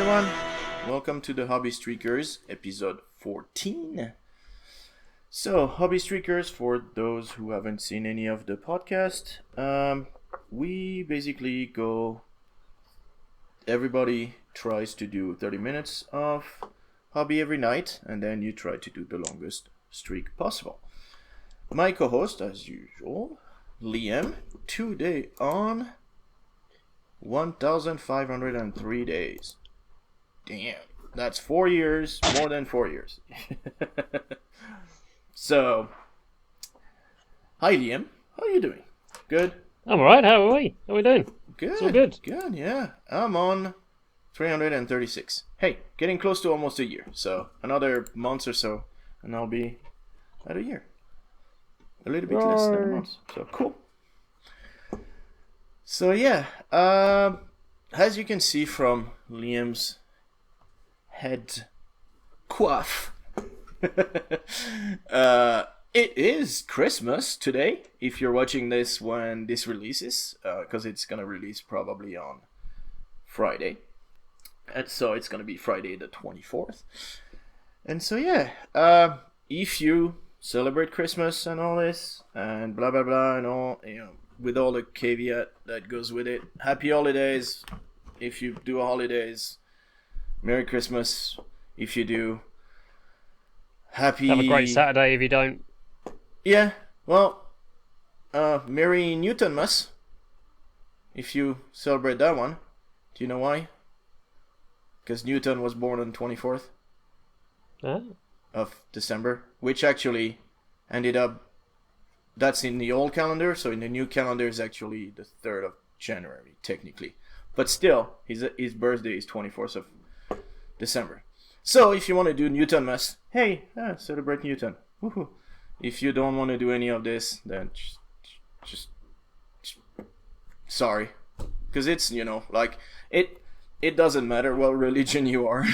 everyone. Welcome to the Hobbystreakers, episode 14. So, Hobbystreakers, for those who haven't seen any of the podcast, we basically go... Everybody tries to do 30 minutes of hobby every night, and then you try to do the longest streak possible. My co-host, as usual, Liam, today on 1,503 days. Damn, that's 4 years, more than 4 years. So, hi Liam, how are you doing? Good? I'm alright, how are we? How are we doing? Good. It's all good. Good, yeah. I'm on 336. Hey, getting close to almost a year, so another month or so, and I'll be at a year. A little bit less than a month, so cool. So yeah, as you can see from Liam's head coif, it is Christmas today, if you're watching this when this releases, because it's gonna release probably on Friday. And so it's gonna be Friday the 24th. And so yeah, if you celebrate Christmas and all this, and blah blah blah and all, you know, with all the caveat that goes with it, happy holidays if you do holidays, Merry Christmas if you do, happy... Have a great Saturday if you don't. Yeah, well, Merry Newtonmas if you celebrate that one. Do you know why? Because Newton was born on 24th of December, which actually ended up... That's in the old calendar, so in the new calendar is actually the 3rd of January, technically. But still, his birthday is 24th of December. So if you want to do Newtonmas, hey, celebrate Newton. Woohoo. If you don't want to do any of this, then just sorry. Because it's, you know, like, it doesn't matter what religion you are,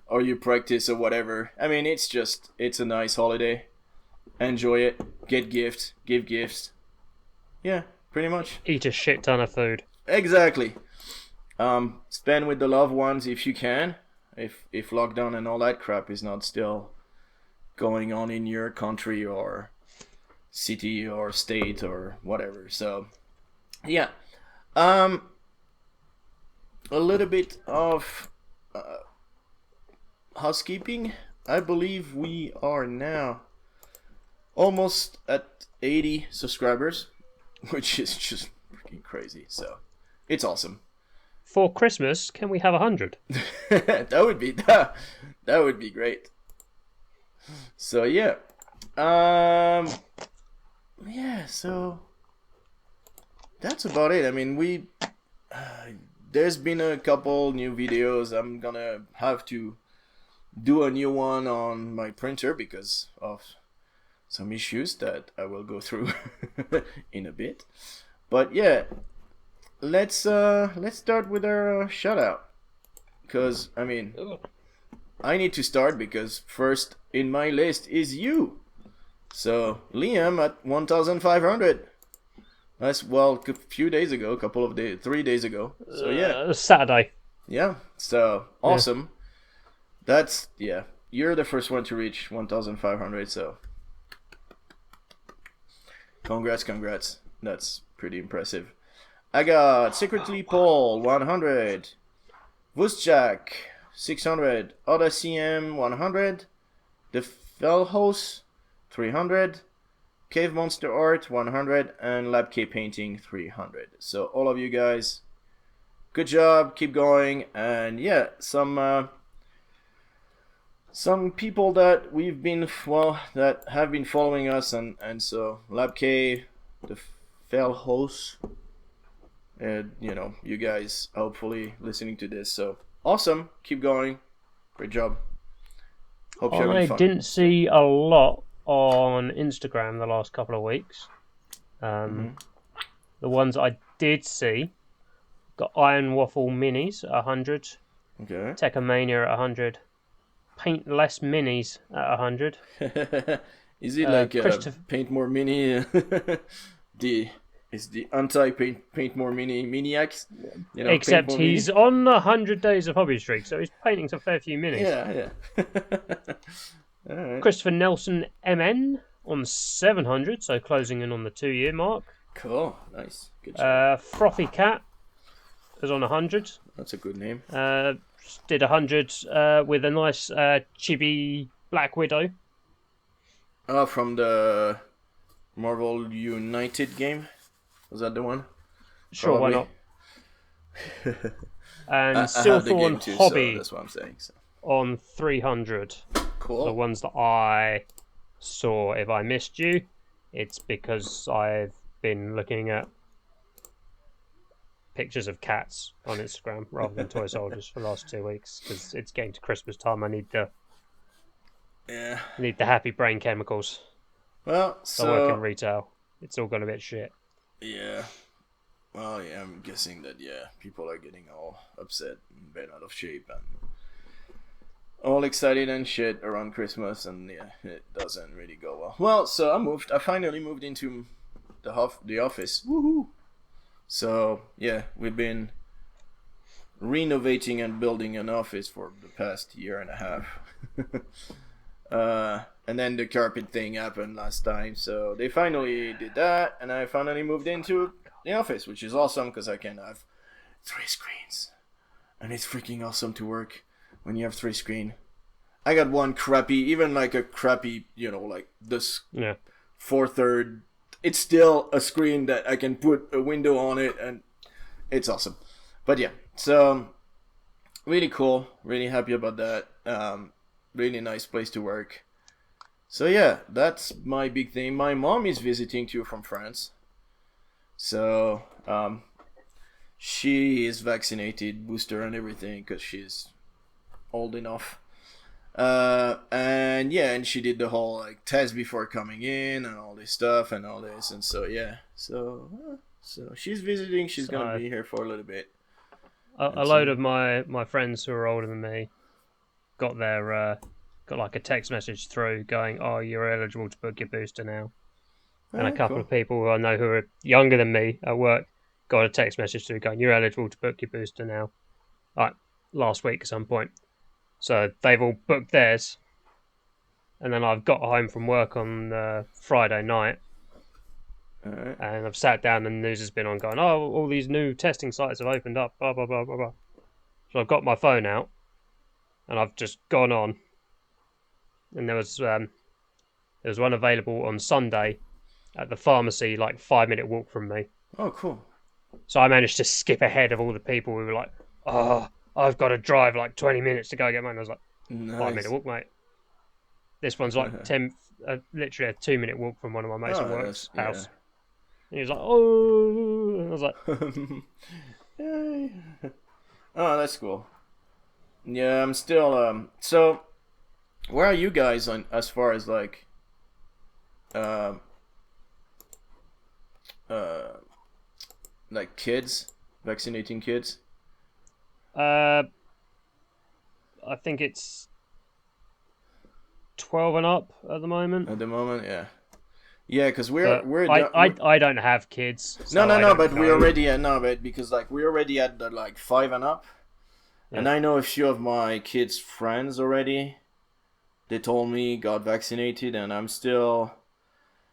or you practice or whatever. I mean, it's a nice holiday. Enjoy it, get gifts, give gifts. Yeah, pretty much. Eat a shit ton of food. Exactly. Spend with the loved ones if you can, if lockdown and all that crap is not still going on in your country or city or state or whatever. So, yeah. A little bit of housekeeping. I believe we are now almost at 80 subscribers, which is just freaking crazy. So, it's awesome. For Christmas, can we have 100? that would be great. So yeah, So that's about it. I mean, there's been a couple new videos. I'm gonna have to do a new one on my printer because of some issues that I will go through in a bit. But yeah, let's start with our shout out, because I mean, I need to start because first in my list is you. So Liam at 1,500. That's, well, a few days ago, 3 days ago. So yeah, Saturday. Yeah, so awesome. Yeah. You're the first one to reach 1,500. So congrats. That's pretty impressive. I got Secretly Paul 100, Vuszczak 600, Oda CM 100, The Fellhouse 300, Cave Monster Art 100, and Lab K Painting 300. So all of you guys, good job, keep going. And yeah, some people that that have been following us, and so Lab K, The Fellhouse, you know, you guys hopefully listening to this, so awesome, keep going, great job. Hope you're having fun. I didn't see a lot on Instagram the last couple of weeks. The ones I did see, got Ironwaffleminis at 100, okay. Tekamania at 100, Paint.less.minis at 100. Is it like Paint More Mini? Is the anti-paint more maniacs. You know, Except he's on 100 days of hobby streak, so he's painting some fair few minis. Yeah. All right. Christopher.nelson.mn on 700, so closing in on the 2-year mark. Cool. Nice. Good job. Frothykat is on 100. That's a good name. Did 100 with a nice chibi Black Widow. Oh, from the Marvel United game? Was that the one? Sure, Probably. why not? And Silthorn too, So Hobby that's what I'm saying. So. on 300. Cool. The ones that I saw. If I missed you, it's because I've been looking at pictures of cats on Instagram rather than toy soldiers for the last 2 weeks, because it's getting to Christmas time. I need the happy brain chemicals. Well, so I work in retail. It's all gone a bit shit. Yeah. Well, yeah, I'm guessing that people are getting all upset and bent out of shape and all excited and shit around Christmas, and it doesn't really go well. Well, so I finally moved into the office. Woohoo! So we've been renovating and building an office for the past year and a half. And then the carpet thing happened last time, so they finally did that, and I finally moved into the office, which is awesome because I can have 3 screens, and it's freaking awesome to work when you have 3 screens. I got one crappy, even like a crappy, like this 4/3. It's still a screen that I can put a window on it, and it's awesome. But so really cool, really happy about that. Really nice place to work. So that's my big thing. My mom is visiting too from France. So she is vaccinated, booster and everything, because she's old enough. And she did the whole test before coming in and all this stuff and all this, and so so she's visiting. She's gonna be here for a little bit. A load of my friends who are older than me got like a text message through going, "Oh, you're eligible to book your booster now." And a couple of people who I know who are younger than me at work got a text message through going, "You're eligible to book your booster now." Like last week at some point. So they've all booked theirs. And then I've got home from work on Friday night. Alright. And I've sat down and the news has been on going, "Oh, all these new testing sites have opened up, blah, blah, blah, blah, blah." So I've got my phone out and I've just gone on. And there was one available on Sunday at the pharmacy, like 5-minute walk from me. Oh, cool. So I managed to skip ahead of all the people who were like, "Oh, I've got to drive like 20 minutes to go get mine." I was like, nice. 5-minute walk, mate. This one's like literally a 2-minute walk from one of my mates at work's house. And he was like, "Oh," and I was like, Yay. Oh, that's cool. Yeah, I'm still so where are you guys on as far as like kids, vaccinating kids? I think it's 12 and up at the moment. At the moment, yeah, because I don't have kids. So no, but we already but because we already at the 5 and up, and I know a few of my kids' friends already. They told me got vaccinated, and I'm still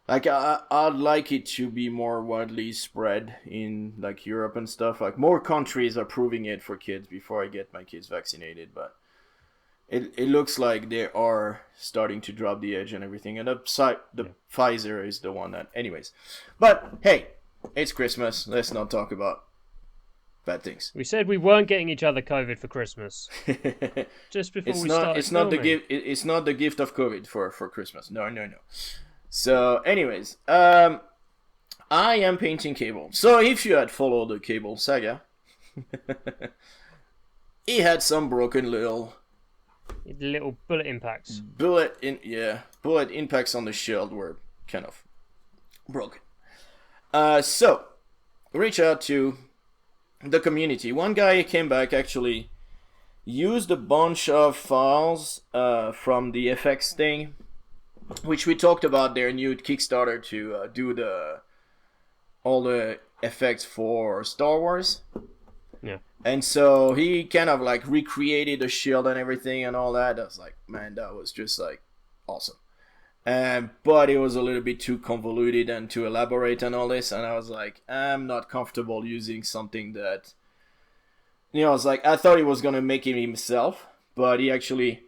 I'd like it to be more widely spread in Europe and stuff. More countries are proving it for kids before I get my kids vaccinated, but it looks like they are starting to drop the edge and everything. And the Pfizer is the one that, anyways. But hey, it's Christmas. Let's not talk about bad things. We said we weren't getting each other COVID for Christmas. Just before we started. It's not the gift. It's not the gift of COVID for Christmas. No. So, anyways, I am painting Cable. So, if you had followed the Cable saga, he had some broken little bullet impacts. Bullet impacts on the shield were kind of broken. So, reach out to the community. One guy came back, actually used a bunch of files from the FX thing, which we talked about their new Kickstarter to do the all the effects for Star Wars. Yeah. And so he kind of like recreated the shield and everything and all that. I was like, man, that was just like awesome. But it was a little bit too convoluted and too elaborate and all this. And I was like, I'm not comfortable using something that, I was like, I thought he was going to make it himself, but he actually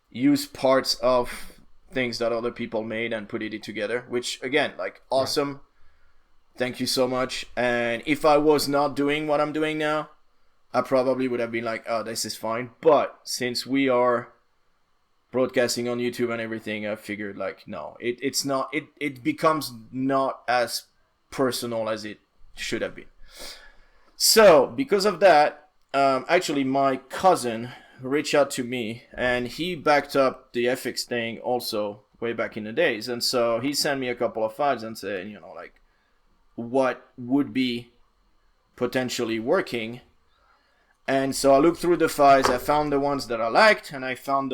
used parts of things that other people made and put it together, which again, like awesome. Right. Thank you so much. And if I was not doing what I'm doing now, I probably would have been like, oh, this is fine. But since we are broadcasting on YouTube and everything, I figured like, no, it's not, it becomes not as personal as it should have been. So because of that, actually my cousin reached out to me and he backed up the FX thing also way back in the days. And so he sent me a couple of files and said, like, what would be potentially working. And so I looked through the files, I found the ones that I liked, and I found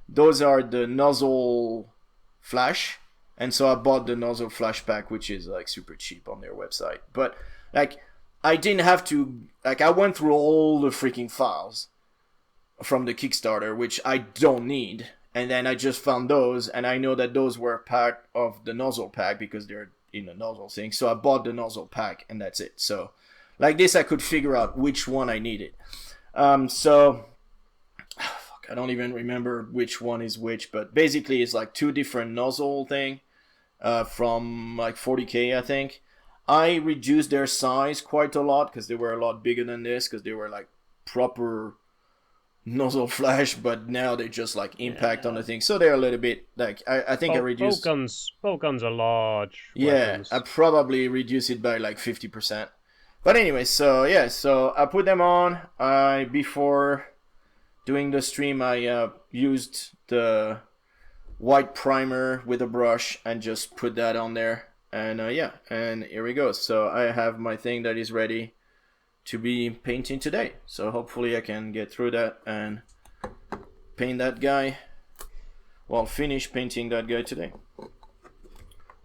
those are the nozzle flash. And so I bought the nozzle flash pack, which is like super cheap on their website. But like I didn't have to, like I went through all the freaking files from the Kickstarter, which I don't need. And then I just found those, and I know that those were part of the nozzle pack because they're in the nozzle thing. So I bought the nozzle pack, and that's it. So like this, I could figure out which one I needed. I don't even remember which one is which, but basically it's like two different nozzle thing from like 40K, I think. I reduced their size quite a lot because they were a lot bigger than this because they were like proper nozzle flash, but now they just like impact on the thing, so they're a little bit like I think I reduced bolt guns are large weapons. I probably reduced it by like 50%, but anyway, so I put them on. Before doing the stream, I used the white primer with a brush and just put that on there, and and here we go. So I have my thing that is ready to be painting today. So hopefully I can get through that and paint that guy. Well, finish painting that guy today.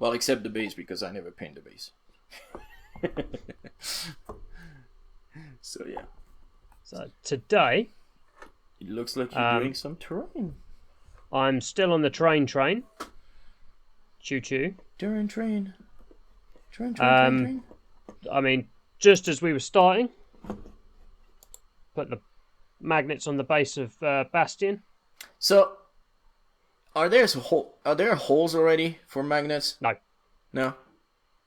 Well, except the base, because I never paint the base. So yeah. So today, it looks like you're doing some terrain. I'm still on the train. Choo choo. Train. I mean, just as we were starting, put the magnets on the base of Bastion. So, are there holes already for magnets? No?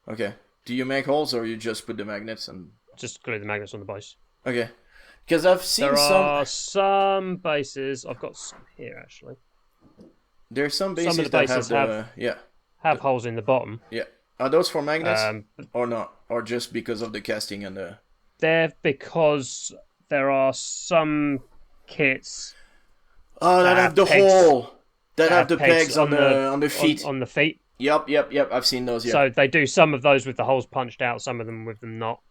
Okay. Do you make holes, or you just put the magnets and... Just glue the magnets on the base. Okay. Because I've seen there are some bases. I've got some here, actually. There's some bases of the bases that have holes in the bottom. Yeah. Are those for magnets or not? Or just because of the casting and the... They're because there are some kits... Oh, that have the hole! That have the pegs on the feet. On the feet. Yep. I've seen those, yeah. So they do some of those with the holes punched out, some of them with them not.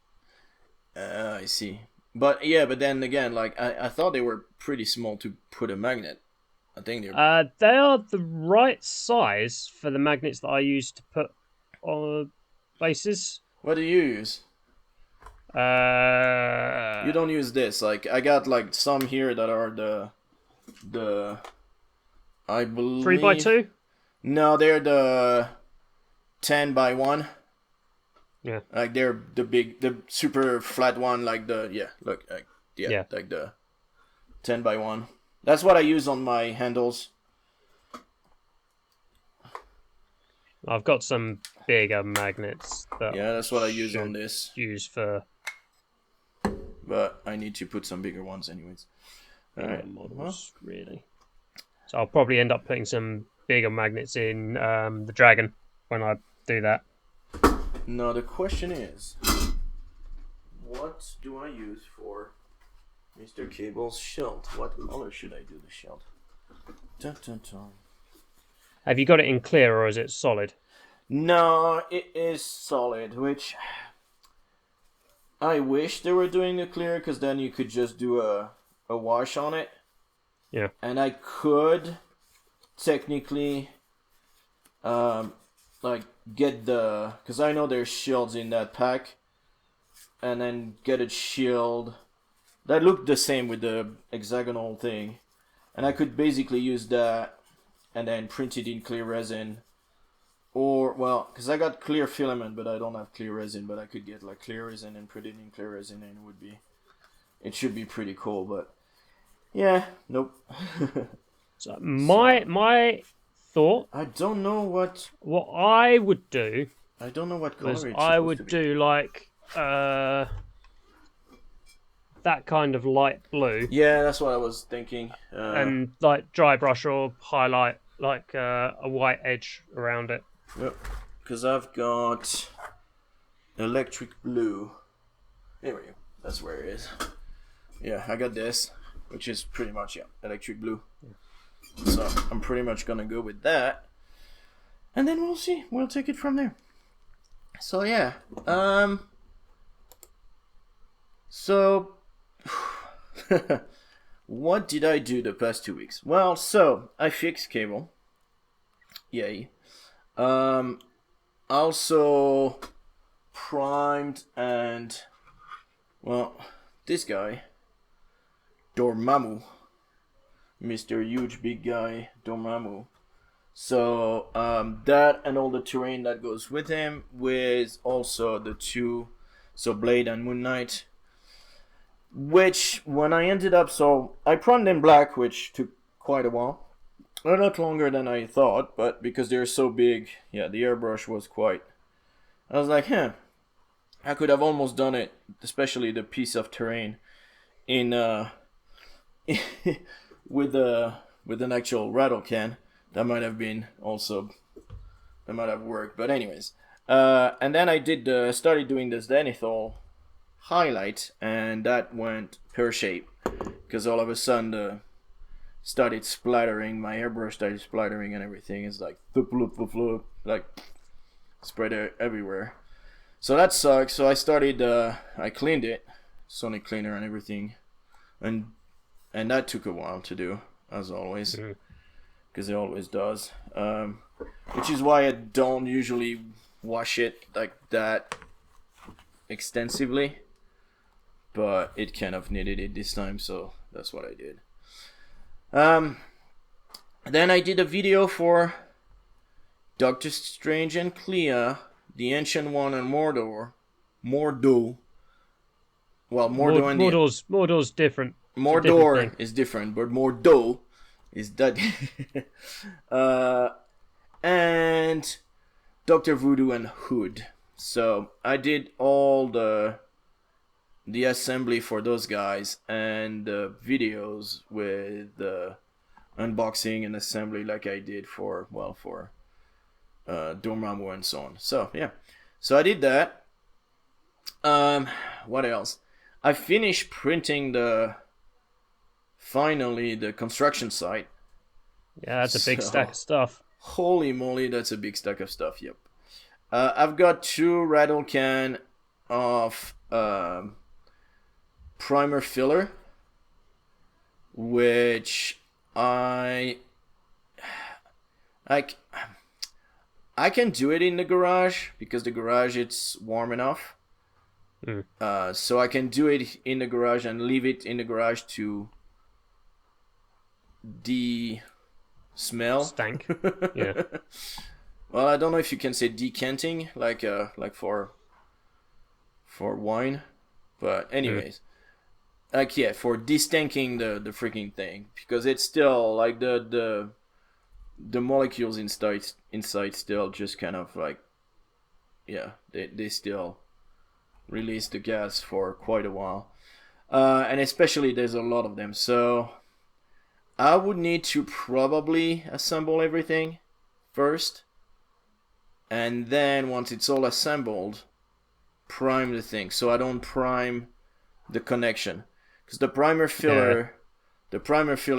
I see. But then again, like, I thought they were pretty small to put a magnet. I think they're... they are the right size for the magnets that I use to put on bases. What do you use? You don't use this. Like, I got like some here that are the I believe 3x2. No, they're the 10x1. Yeah. Like they're the super flat one. Like like the 10x1. That's what I use on my handles. I've got some bigger magnets. That's what I use on this. Use for... But I need to put some bigger ones anyways. Alright. Models, really. So I'll probably end up putting some bigger magnets in the dragon when I do that. Now the question is, what do I use for Mr. Cable's shield? What color should I do the shield? Dun, dun, dun. Have you got it in clear, or is it solid? No, it is solid, which I wish they were doing the clear, because then you could just do a wash on it. Yeah. And I could technically like get the, because I know there's shields in that pack, and then get a shield that looked the same with the hexagonal thing, and I could basically use that and then print it in clear resin, or well, because I got clear filament but I don't have clear resin, but I could get like clear resin and put it in clear resin, and it should be pretty cool. But yeah, nope. So my thought, I don't know what I would do. I don't know what color it's supposed I to would be. do like that kind of light blue. Yeah, that's what I was thinking. And like dry brush or highlight like a white edge around it. Yep, because I've got electric blue. There we go. That's where it is. Yeah, I got this, which is pretty much electric blue. So I'm pretty much gonna go with that, and then we'll see. We'll take it from there. So yeah, so what did I do the past 2 weeks? Well, so I fixed cable. Yay. Also primed and, well, this guy, Dormammu, Mr. Huge Big Guy Dormammu. So that and all the terrain that goes with him, with also the two, so Blade and Moon Knight, which when I ended up, so I primed in black, which took quite a while. A lot longer than I thought, but because they're so big, yeah, the airbrush was quite... I was like, I could have almost done it, especially the piece of terrain, in with an actual rattle can. That might have been also... That might have worked, but anyways. And then I started doing this zenithal highlight, and that went pear-shaped, because all of a sudden started splattering, my airbrush started splattering and everything. It's like like spread everywhere. So that sucks. So I started I cleaned it, sonic cleaner and everything, and that took a while to do, as always, because it always does, which is why I don't usually wash it like that extensively, but it kind of needed it this time, so that's what I did. Then I did a video for Doctor Strange and Clea, the Ancient One, and Mordo. Well, Mordo and Mordor's different. Mordor is different, but Mordo is that. And Doctor Voodoo and Hood. So I did all the assembly for those guys and the videos with the unboxing and assembly, like I did for Dormammu and so on. So yeah, so I did that. What else? I finished printing finally the construction site. Yeah, that's a big stack of stuff. Holy moly, that's a big stack of stuff. Yep. I've got 2 rattle can of primer filler, which I can do it in the garage, because the garage it's warm enough. So I can do it in the garage and leave it in the garage to smell. Stank. Yeah. Well, I don't know if you can say decanting, like for wine, but anyways, like yeah, for destanking the freaking thing, because it's still like the molecules inside still just kind of like, yeah, they still release the gas for quite a while, and especially there's a lot of them, so I would need to probably assemble everything first, and then once it's all assembled, prime the thing. So I don't prime the connection, because the primer filler,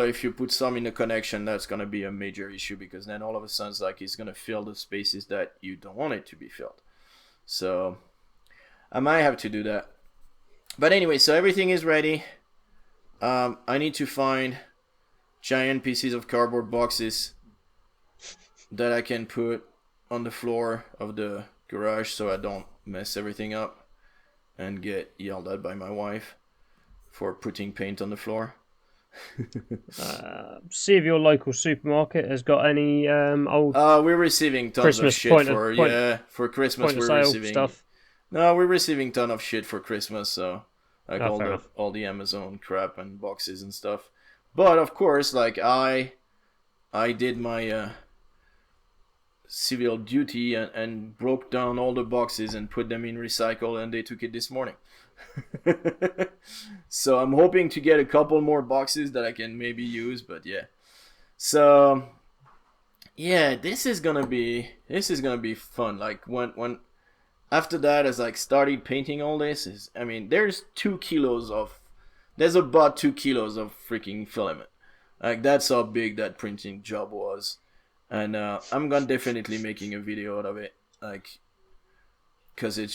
if you put some in the connection, that's gonna be a major issue, because then all of a sudden it's like it's gonna fill the spaces that you don't want it to be filled. So I might have to do that. But anyway, so everything is ready. I need to find giant pieces of cardboard boxes that I can put on the floor of the garage so I don't mess everything up and get yelled at by my wife for putting paint on the floor. See if your local supermarket has got any old. We're receiving tons Christmas of shit for Christmas. We're receiving stuff. No, we're receiving ton of shit for Christmas. So like Oh, all the Amazon crap and boxes and stuff. But of course, like I did my civil duty and broke down all the boxes and put them in recycle, and they took it this morning. So I'm hoping to get a couple more boxes that I can maybe use, but yeah. So yeah, this is gonna be fun. Like when after that, as like started painting all this, I mean, there's about 2 kilos of freaking filament. Like that's how big that printing job was, and I'm gonna definitely making a video out of it, like, cause it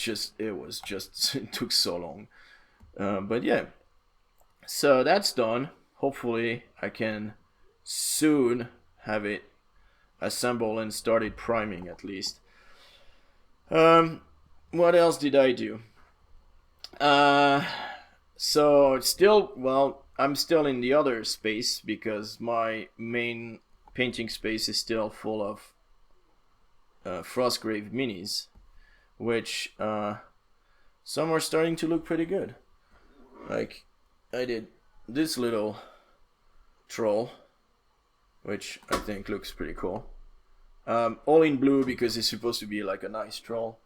took so long. But yeah, so that's done. Hopefully, I can soon have it assembled and started priming at least. What else did I do? So I'm still in the other space because my main painting space is still full of Housekeeping, which some are starting to look pretty good. Like I did this little troll, which I think looks pretty cool. All in blue because it's supposed to be like a nice troll.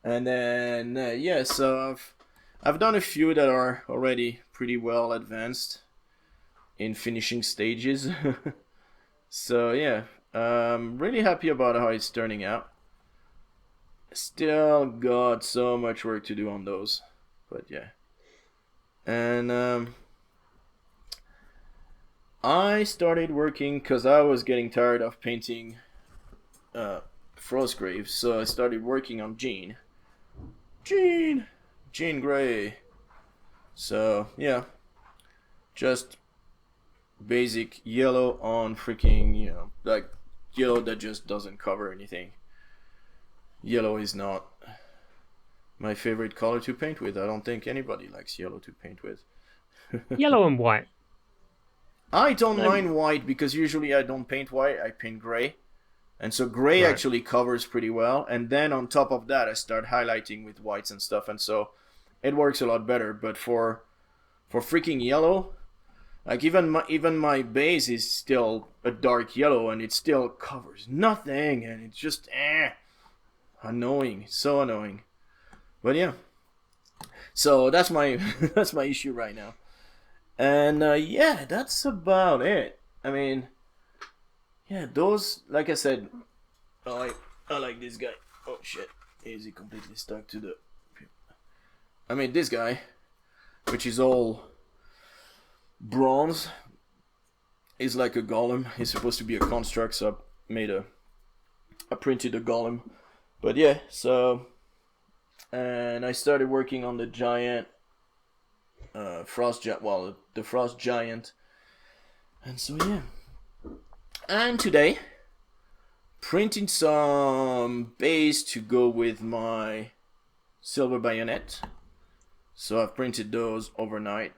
And then so I've done a few that are already pretty well advanced in finishing stages. So yeah, really happy about how it's turning out. Still got so much work to do on those, but yeah. And I started working because I was getting tired of painting Frostgrave, so I started working on Jean Grey. So yeah, just basic yellow on freaking, like yellow that just doesn't cover anything. Yellow is not my favorite color to paint with. I don't think anybody likes yellow to paint with. Yellow and white. I don't mind white because usually I don't paint white, I paint gray. And so gray actually covers pretty well, and then on top of that I start highlighting with whites and stuff, and so it works a lot better. But for freaking yellow, like even my base is still a dark yellow and it still covers nothing, and it's just annoying, so annoying. But yeah, so that's my that's my issue right now. And yeah, that's about it. I mean, yeah, those, like I said, I like this guy. Oh shit, is he completely stuck to the... I mean, this guy, which is all bronze, is like a golem. He's supposed to be a construct, so I printed a golem. But yeah, so, and I started working on the giant the frost giant, and so yeah. And today, printing some base to go with my silver bayonet. So I've printed those overnight,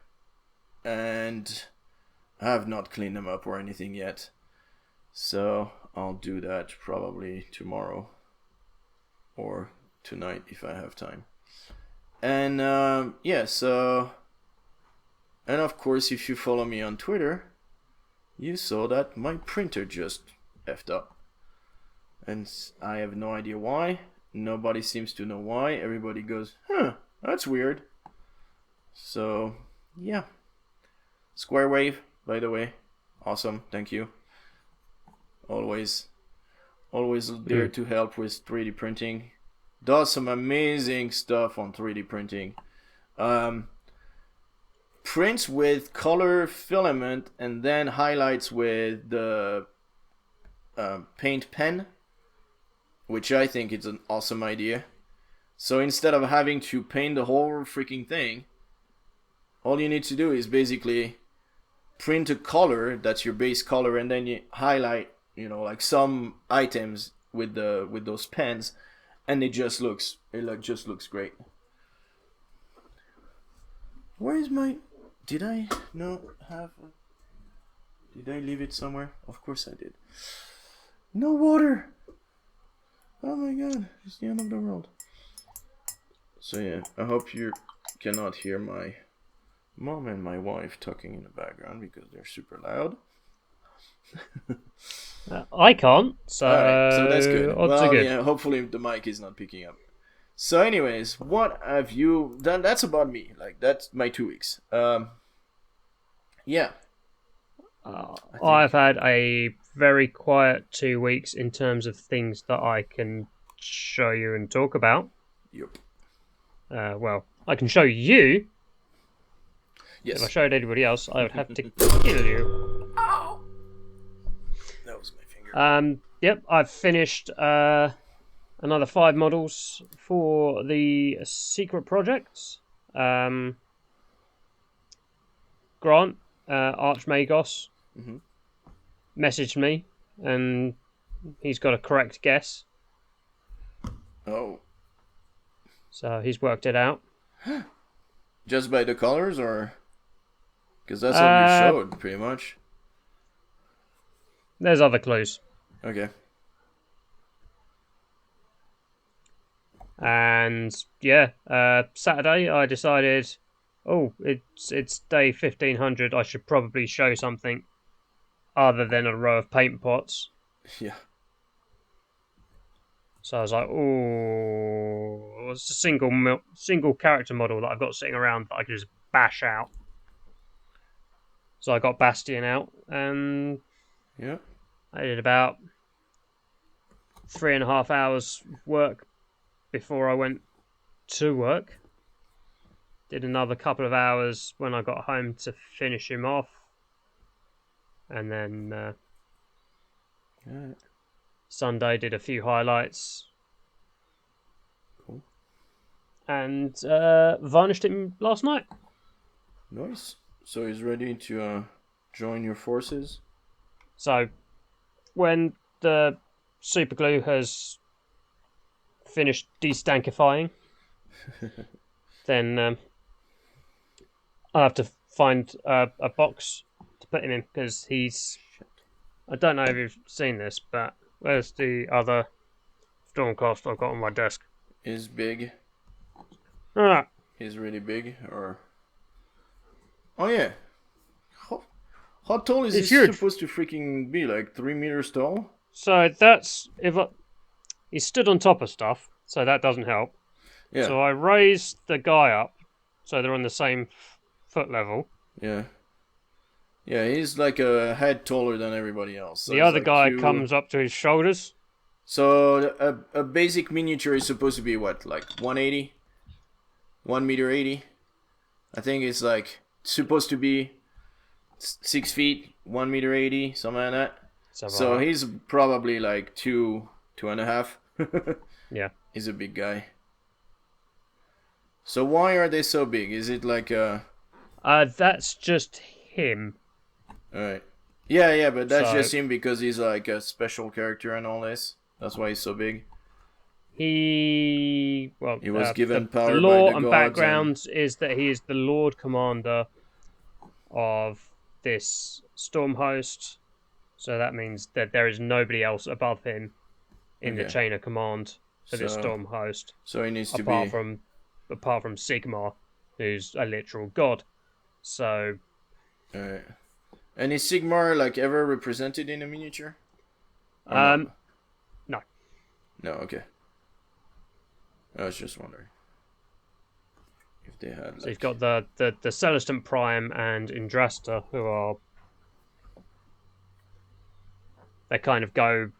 and I have not cleaned them up or anything yet. So I'll do that probably tomorrow or tonight if I have time. And yeah, so, and of course, if you follow me on Twitter, you saw that my printer just effed up. And I have no idea why. Nobody seems to know why. Everybody goes, huh, that's weird. So, yeah. Square Wave, by the way. Awesome, thank you. Always there to help with 3D printing. Does some amazing stuff on 3D printing. Prints with color filament and then highlights with the paint pen, which I think is an awesome idea. So instead of having to paint the whole freaking thing, all you need to do is basically print a color that's your base color, and then you highlight, like some items with those pens, and it just looks great. Where is my? Did I Did I leave it somewhere? Of course I did. No water. Oh my god, it's the end of the world. So yeah, I hope you cannot hear my mom and my wife talking in the background because they're super loud. I can't, so, so that's good. Well, yeah, hopefully the mic is not picking up. So anyways, what have you done? That's about me. Like, that's my 2 weeks. Yeah. I've had a very quiet 2 weeks in terms of things that I can show you and talk about. Yep. Well, I can show you. Yes. If I showed anybody else, I would have to kill you. Ow! That was my finger. Yep, I've finished another 5 models for the secret projects. Grant, Archmagos, messaged me, and he's got a correct guess. Oh. So he's worked it out. Just by the colors, or? Because that's what you showed, pretty much. There's other clues. Okay. And yeah, Saturday I decided, it's day 1500. I should probably show something other than a row of paint pots. Yeah. So I was like, it's a single character model that I've got sitting around that I can just bash out. So I got Bastion out, and yeah, I did about 3.5 hours work before I went to work. Did another couple of hours when I got home to finish him off, and then Sunday did a few highlights. Cool. And varnished him last night. Nice. So he's ready to join your forces? So when the super glue has finished destanкifying, then I'll have to find a box to put him in, because he's... I don't know if you've seen this, but where's the other Stormcast I've got on my desk? Is big. Ah. He's really big, or... Oh yeah. How tall is he supposed to freaking be? Like 3 meters tall? So that's... he stood on top of stuff, so that doesn't help. Yeah. So I raised the guy up so they're on the same foot level. Yeah. Yeah, he's like a head taller than everybody else. So the other guy comes up to his shoulders. So a basic miniature is supposed to be what, like 180? 1 meter 80? I think it's like supposed to be 6 feet, 1 meter 80, something like that. So he's probably like 2.5. Yeah. He's a big guy. So why are they so big? Is it like a... that's just him. Alright. Yeah, but that's just him because he's like a special character and all this. That's why he's so big. He was given power by the lore the and gods background is that he is the Lord Commander of this storm host. So that means that there is nobody else above him in the chain of command for this storm host. So he needs to apart from Sigmar, who's a literal god. So. Alright. And is Sigmar like ever represented in a miniature? No. No, okay. I was just wondering if they had. So you've got the Celestant Prime and Indrasta, who are... They kind of go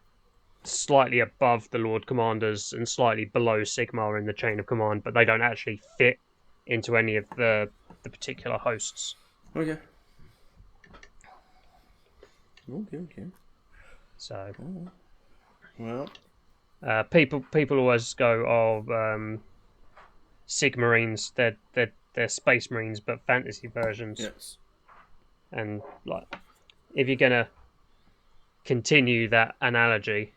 slightly above the Lord Commanders and slightly below Sigmar in the chain of command, but they don't actually fit into any of the particular hosts. Okay. Okay. So, well, people always go, Sigmarines. They're Space Marines, but fantasy versions. Yes. And like, if you're gonna continue that analogy,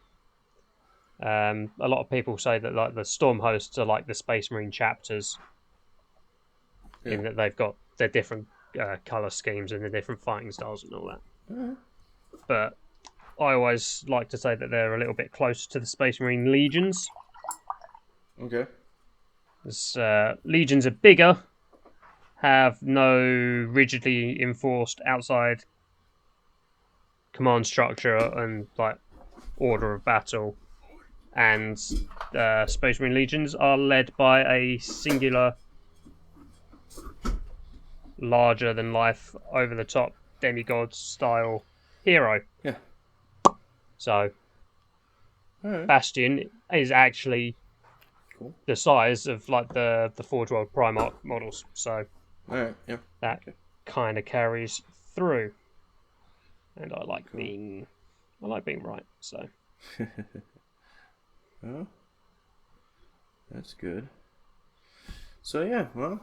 A lot of people say that like the Storm Hosts are like the Space Marine chapters, in that they've got their different color schemes and the different fighting styles and all that. But I always like to say that they're a little bit closer to the Space Marine Legions. Okay. Legions are bigger, have no rigidly enforced outside command structure and like order of battle, and Space Marine Legions are led by a singular, larger than life, over the top demigod style hero. Yeah. So Right. Bastion is actually Cool. the size of like the Forge World Primarch models, so that kind of carries through. And I like being right. So. Oh, that's good. So yeah, well,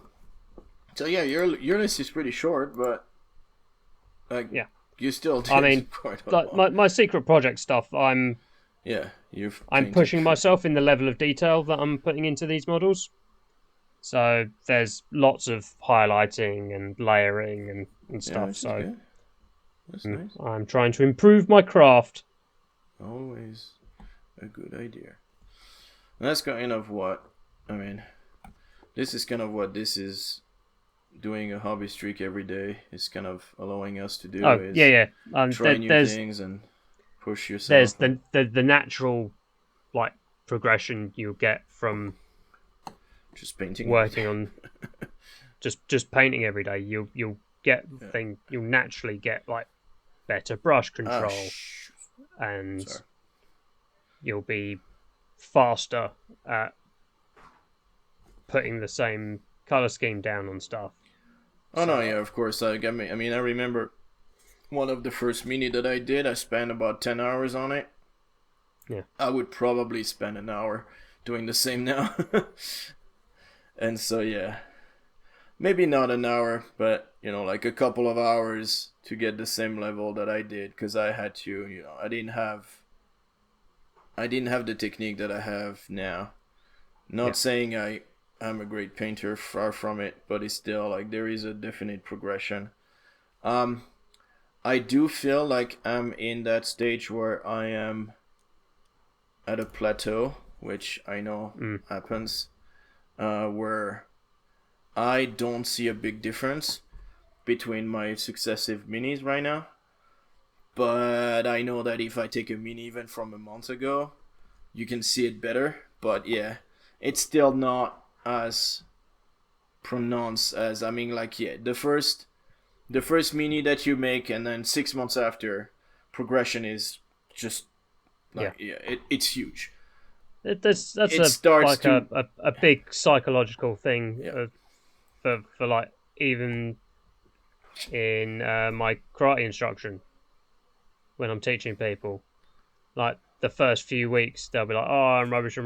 your list is pretty short, but like you still did. I mean, my secret project stuff. I'm pushing myself in the level of detail that I'm putting into these models. So there's lots of highlighting and layering and stuff. So that's nice. I'm trying to improve my craft. Always a good idea. And that's kind of what this is kind of what this is. Doing a hobby streak every day is kind of allowing us to do. Try new things and push yourself. There's the natural like progression you'll get from just painting, working on just painting every day. You'll get you'll naturally get like better brush control, and you'll be faster at putting the same color scheme down on stuff. Oh no, yeah, of course. I remember one of the first mini that I did. I spent about 10 hours on it. Yeah, I would probably spend an hour doing the same now. And so yeah, maybe not an hour, but like a couple of hours to get the same level that I did, because I had to. I didn't have the technique that I have now. Not saying I'm a great painter, far from it, but it's still like there is a definite progression. I do feel like I'm in that stage where I am at a plateau, which I know happens, where I don't see a big difference between my successive minis right now. But I know that if I take a mini even from a month ago, you can see it better. But yeah, it's still not as pronounced as the first mini that you make, and then 6 months after, progression is just it's huge. That's a big psychological thing for like even in my karate instruction when I'm teaching people, like the first few weeks they'll be like, oh, I'm rubbish,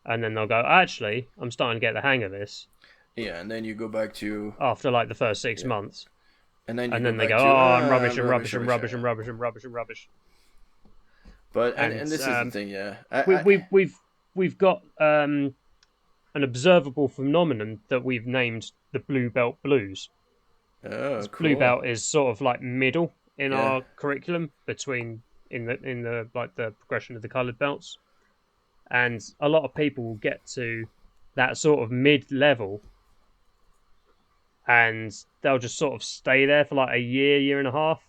and then they'll go, actually, I'm starting to get the hang of this. Yeah, and then you go back to after like the first 6 months, and then they go, oh, I'm rubbish. But and this is the thing, we've got an observable phenomenon that we've named the blue belt blues. Oh, cool. Blue belt is sort of like middle in our curriculum between in the like the progression of the coloured belts. And a lot of people will get to that sort of mid-level and they'll just sort of stay there for like a year and a half.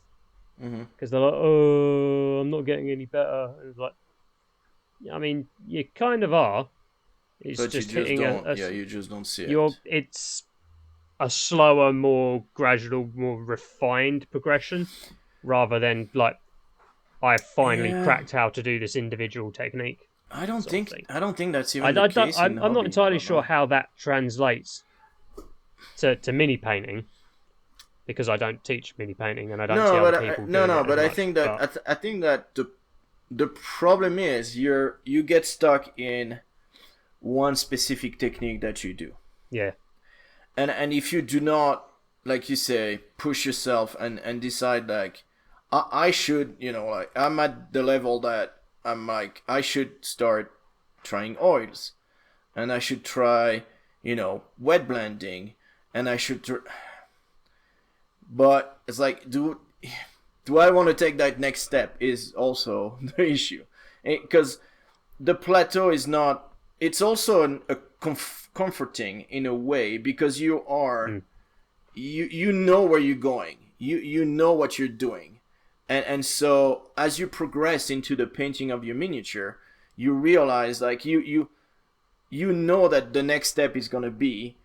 Because they're like, oh, I'm not getting any better. And it's like, I mean, you kind of are. It's but just you just hitting you just don't see it. It's a slower, more gradual, more refined progression rather than like, I finally cracked how to do this individual technique. I don't think that's even the case. I'm not entirely sure how that translates to mini painting, because I don't teach mini painting and I don't see other people doing it but as I much, think that the problem is you get stuck in one specific technique that you do. Yeah. And if you do not, like you say, push yourself and decide like I should, like I'm at the level that I'm like, I should start trying oils, and I should try, wet blending, and I should. But it's like, do I want to take that next step? Is also the issue, because the plateau is not. It's also comforting in a way, because you are, you know where you're going. You know what you're doing, and so as you progress into the painting of your miniature, you realize like you know that the next step is gonna be.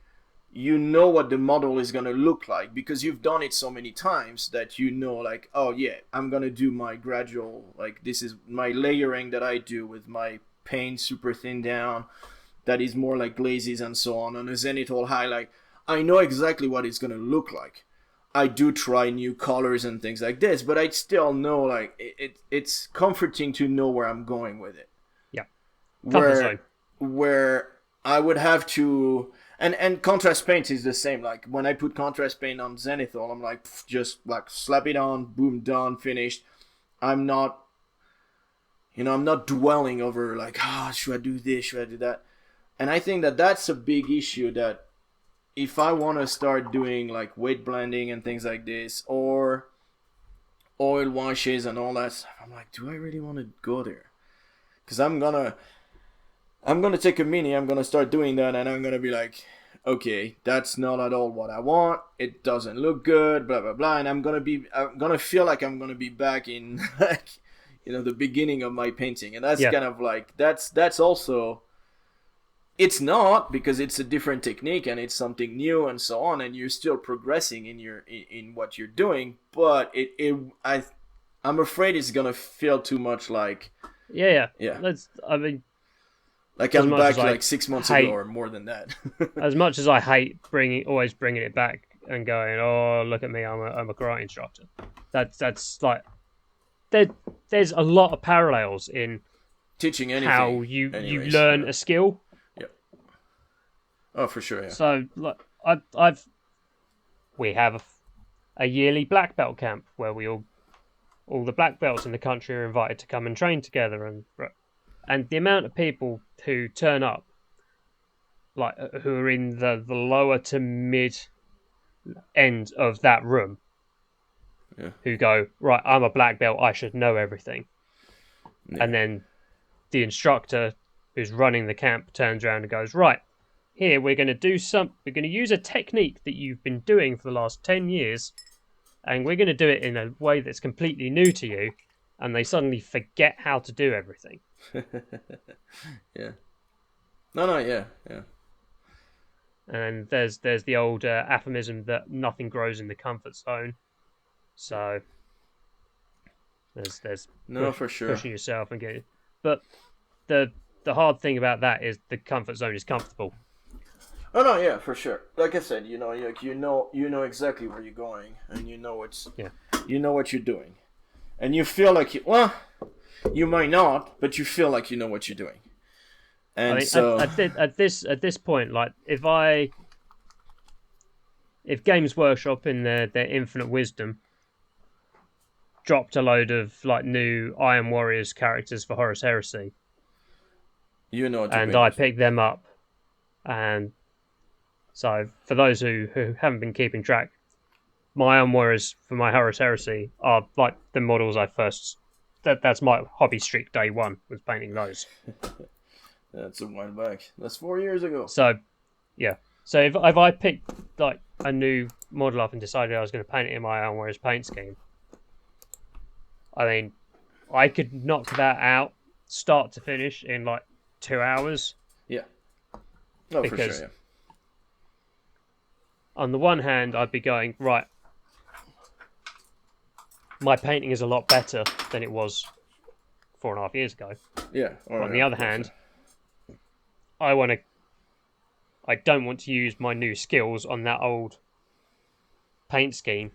You know what the model is going to look like, because you've done it so many times that you know, like, oh yeah, I'm going to do my gradual, like, this is my layering that I do with my paint super thin down, that is more like glazes and so on a zenithal highlight. I know exactly what it's going to look like. I do try new colors and things like this, but I still know, like, it's comforting to know where I'm going with it. Yeah. Where I would have to... And contrast paint is the same. Like, when I put contrast paint on zenithal, I'm like, just like slap it on, boom, done, finished. I'm not dwelling over like, should I do this, should I do that? And I think that that's a big issue, that if I want to start doing like weight blending and things like this, or oil washes and all that stuff, I'm like, do I really want to go there? Because I'm gonna take a mini, I'm gonna start doing that, and I'm gonna be like, okay, that's not at all what I want. It doesn't look good, blah blah blah, and I'm gonna feel like I'm gonna be back in like, the beginning of my painting, and that's kind of like that's also. It's not, because it's a different technique and it's something new and so on, and you're still progressing in what you're doing, but I'm afraid it's gonna feel too much like. Yeah. Like I'm back like 6 months ago or more than that. As much as I hate always bringing it back and going, oh, look at me, I'm a karate instructor. That's like, there's a lot of parallels in teaching anything. How you learn a skill. Yep. Oh, for sure. Yeah. So like we have a yearly black belt camp where all the black belts in the country are invited to come and train together, and the amount of people who turn up, like who are in the lower to mid end of that room, who go, right, I'm a black belt, I should know everything. Yeah. And then the instructor who's running the camp turns around and goes, right, here we're going to use a technique that you've been doing for the last 10 years, and we're going to do it in a way that's completely new to you, and they suddenly forget how to do everything. Yeah. No, yeah. And there's the old aphorism that nothing grows in the comfort zone. So there's for sure, pushing yourself and getting. But the hard thing about that is the comfort zone is comfortable. Oh no, yeah, for sure. Like I said, you know exactly where you're going, and you know what you're doing, and you feel like you might not, but you feel like you know what you're doing. And at this point, like if Games Workshop in their infinite wisdom dropped a load of like new Iron Warriors characters for Horus Heresy, and I picked them up, and so for those who haven't been keeping track, my Iron Warriors for my Horus Heresy are like the models I first. That's my hobby streak. Day one was painting those. That's a while back. That's 4 years ago. So, yeah. So if I picked like a new model up and decided I was going to paint it in my Iron Warriors paint scheme, I mean, I could knock that out, start to finish, in like 2 hours. Yeah. Oh, for sure. Yeah. On the one hand, I'd be going, right, my painting is a lot better than it was 4.5 years ago. Yeah. But on the other hand, I don't want to use my new skills on that old paint scheme,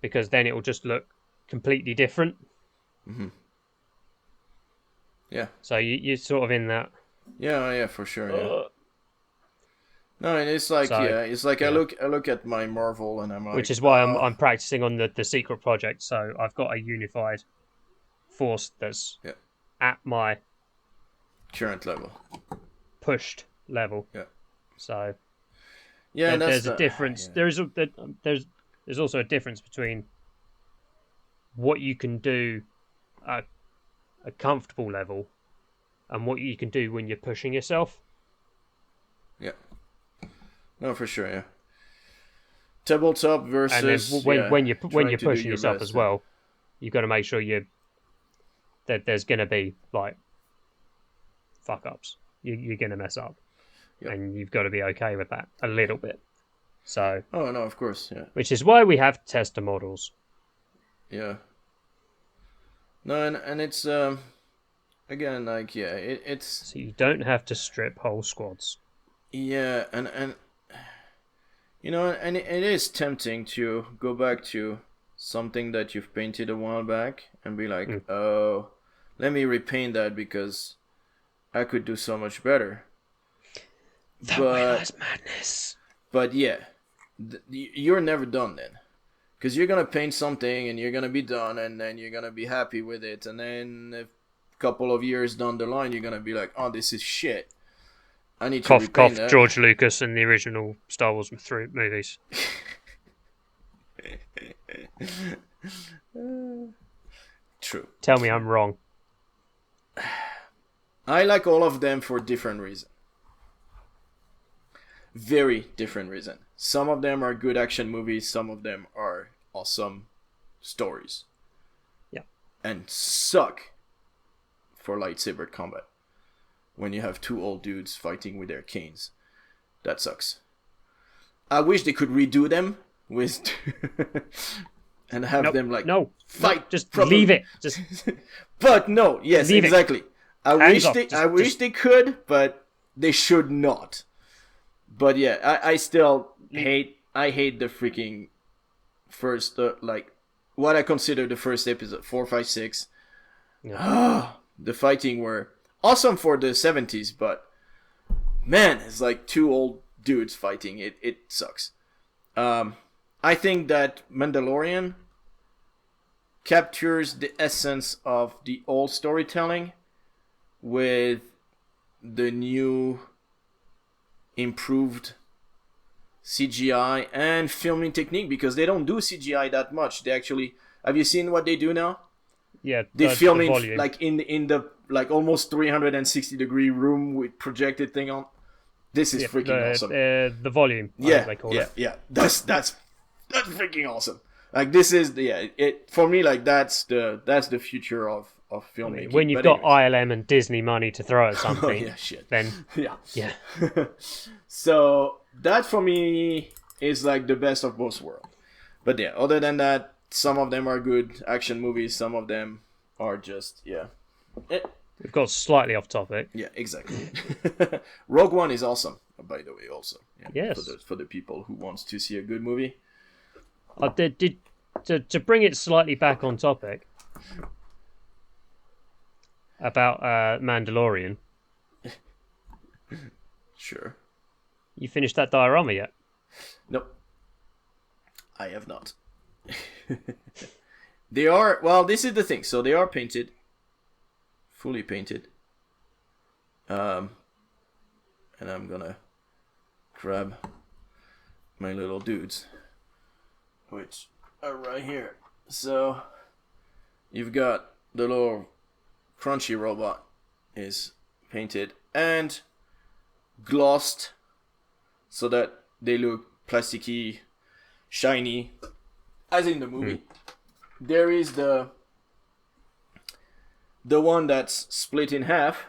because then it will just look completely different. Mm-hmm. Yeah. So you're sort of in that. Yeah, for sure. Yeah. No, and it's like I look at my Marvel and I'm like, which is why I'm practicing on the secret project. So I've got a unified force that's at my current level, pushed level. Yeah. So there's a difference. Yeah. There's also a difference between what you can do at a comfortable level and what you can do when you're pushing yourself. Yeah. No, for sure. Yeah. Tabletop versus and then when you're pushing yourself as well, you've got to make sure that there's going to be like fuck ups. You're going to mess up, and you've got to be okay with that a little bit. So. Oh no, of course, yeah. Which is why we have tester models. Yeah. No, and it's again like it's. So you don't have to strip whole squads. Yeah, and you know, and it is tempting to go back to something that you've painted a while back and be like, oh, let me repaint that because I could do so much better. That was madness. But yeah, you're never done then. Because you're going to paint something and you're going to be done and then you're going to be happy with it. And then a couple of years down the line, you're going to be like, oh, this is shit. I need to repaint that. George Lucas and the original Star Wars movies. True. Tell me I'm wrong. I like all of them for different reasons. Very different reason. Some of them are good action movies. Some of them are awesome stories. Yeah. And suck for lightsaber combat. When you have two old dudes fighting with their canes. That sucks. I wish they could redo them with... and have them like... No, fight. Just properly. Leave it. Just. But no, yes, leave exactly. It. I wish they could, but they should not. But yeah, I still hate the freaking first, like, what I consider the first episode, 4, 5, 6. Yeah. The fighting were awesome for the 70s, but man, it's like two old dudes fighting. It sucks. I think that Mandalorian captures the essence of the old storytelling with the new improved CGI and filming technique, because they don't do CGI that much. They actually, have you seen what they do now? Yeah, they film in like in the like almost 360-degree room with projected thing on. This is freaking awesome. The volume. Yeah, they call it. Yeah. That's freaking awesome. Like this is it for me. Like that's the future of filmmaking. I mean, when you've got ILM and Disney money to throw at something, then yeah. So that for me is like the best of both worlds. But yeah, other than that, some of them are good action movies. Some of them are just We've got slightly off topic. Yeah, exactly. Rogue One is awesome, by the way. Also, yes, for the people who wants to see a good movie. To bring it slightly back on topic about Mandalorian. Sure. You finished that diorama yet? Nope. I have not. They are, well, this is the thing. So they are painted. Fully painted. And I'm gonna grab my little dudes, which are right here. So you've got the little crunchy robot is painted and glossed so that they look plasticky, shiny, as in the movie. There is the one that's split in half.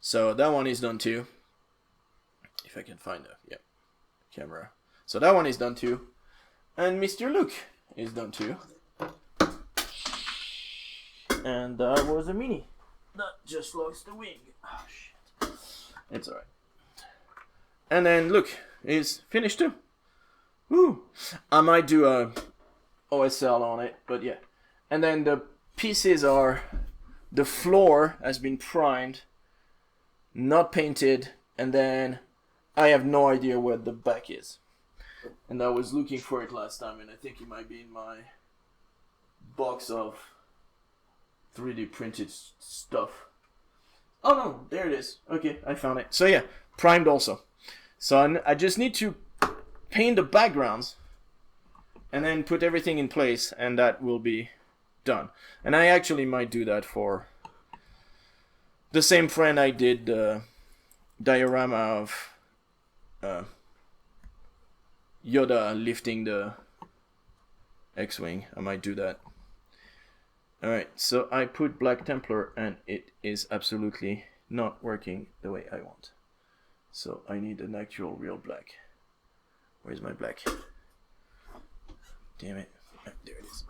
So that one is done too. If I can find the camera. So that one is done too. And Mr. Luke is done too. And that was a mini. That just lost the wing. Oh shit. It's alright. And then Luke is finished too. Woo! I might do a OSL on it, but yeah. And then the pieces are, the floor has been primed, not painted, and then I have no idea where the back is. And I was looking for it last time, and I think it might be in my box of 3D printed stuff. Oh no, there it is. Okay, I found it. So yeah, primed also. So I just need to paint the backgrounds and then put everything in place, and that will be done. And I actually might do that for the same friend I did the diorama of Yoda lifting the X-Wing. I might do that. Alright, so I put Black Templar and it is absolutely not working the way I want. So I need an actual real black. Where's my black? Damn it. There it is.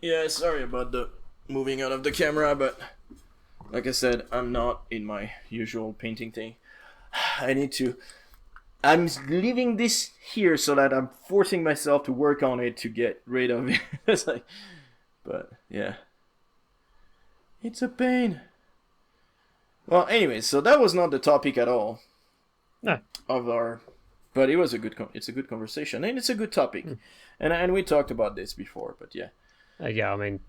Yeah, sorry about the moving out of the camera, but like I said, I'm not in my usual painting thing. I'm leaving this here so that I'm forcing myself to work on it to get rid of it. It's like, but yeah, it's a pain. Well, anyway, so that was not the topic at all. No. But it was it's a good conversation, and it's a good topic, and we talked about this before. But yeah. Yeah, I mean,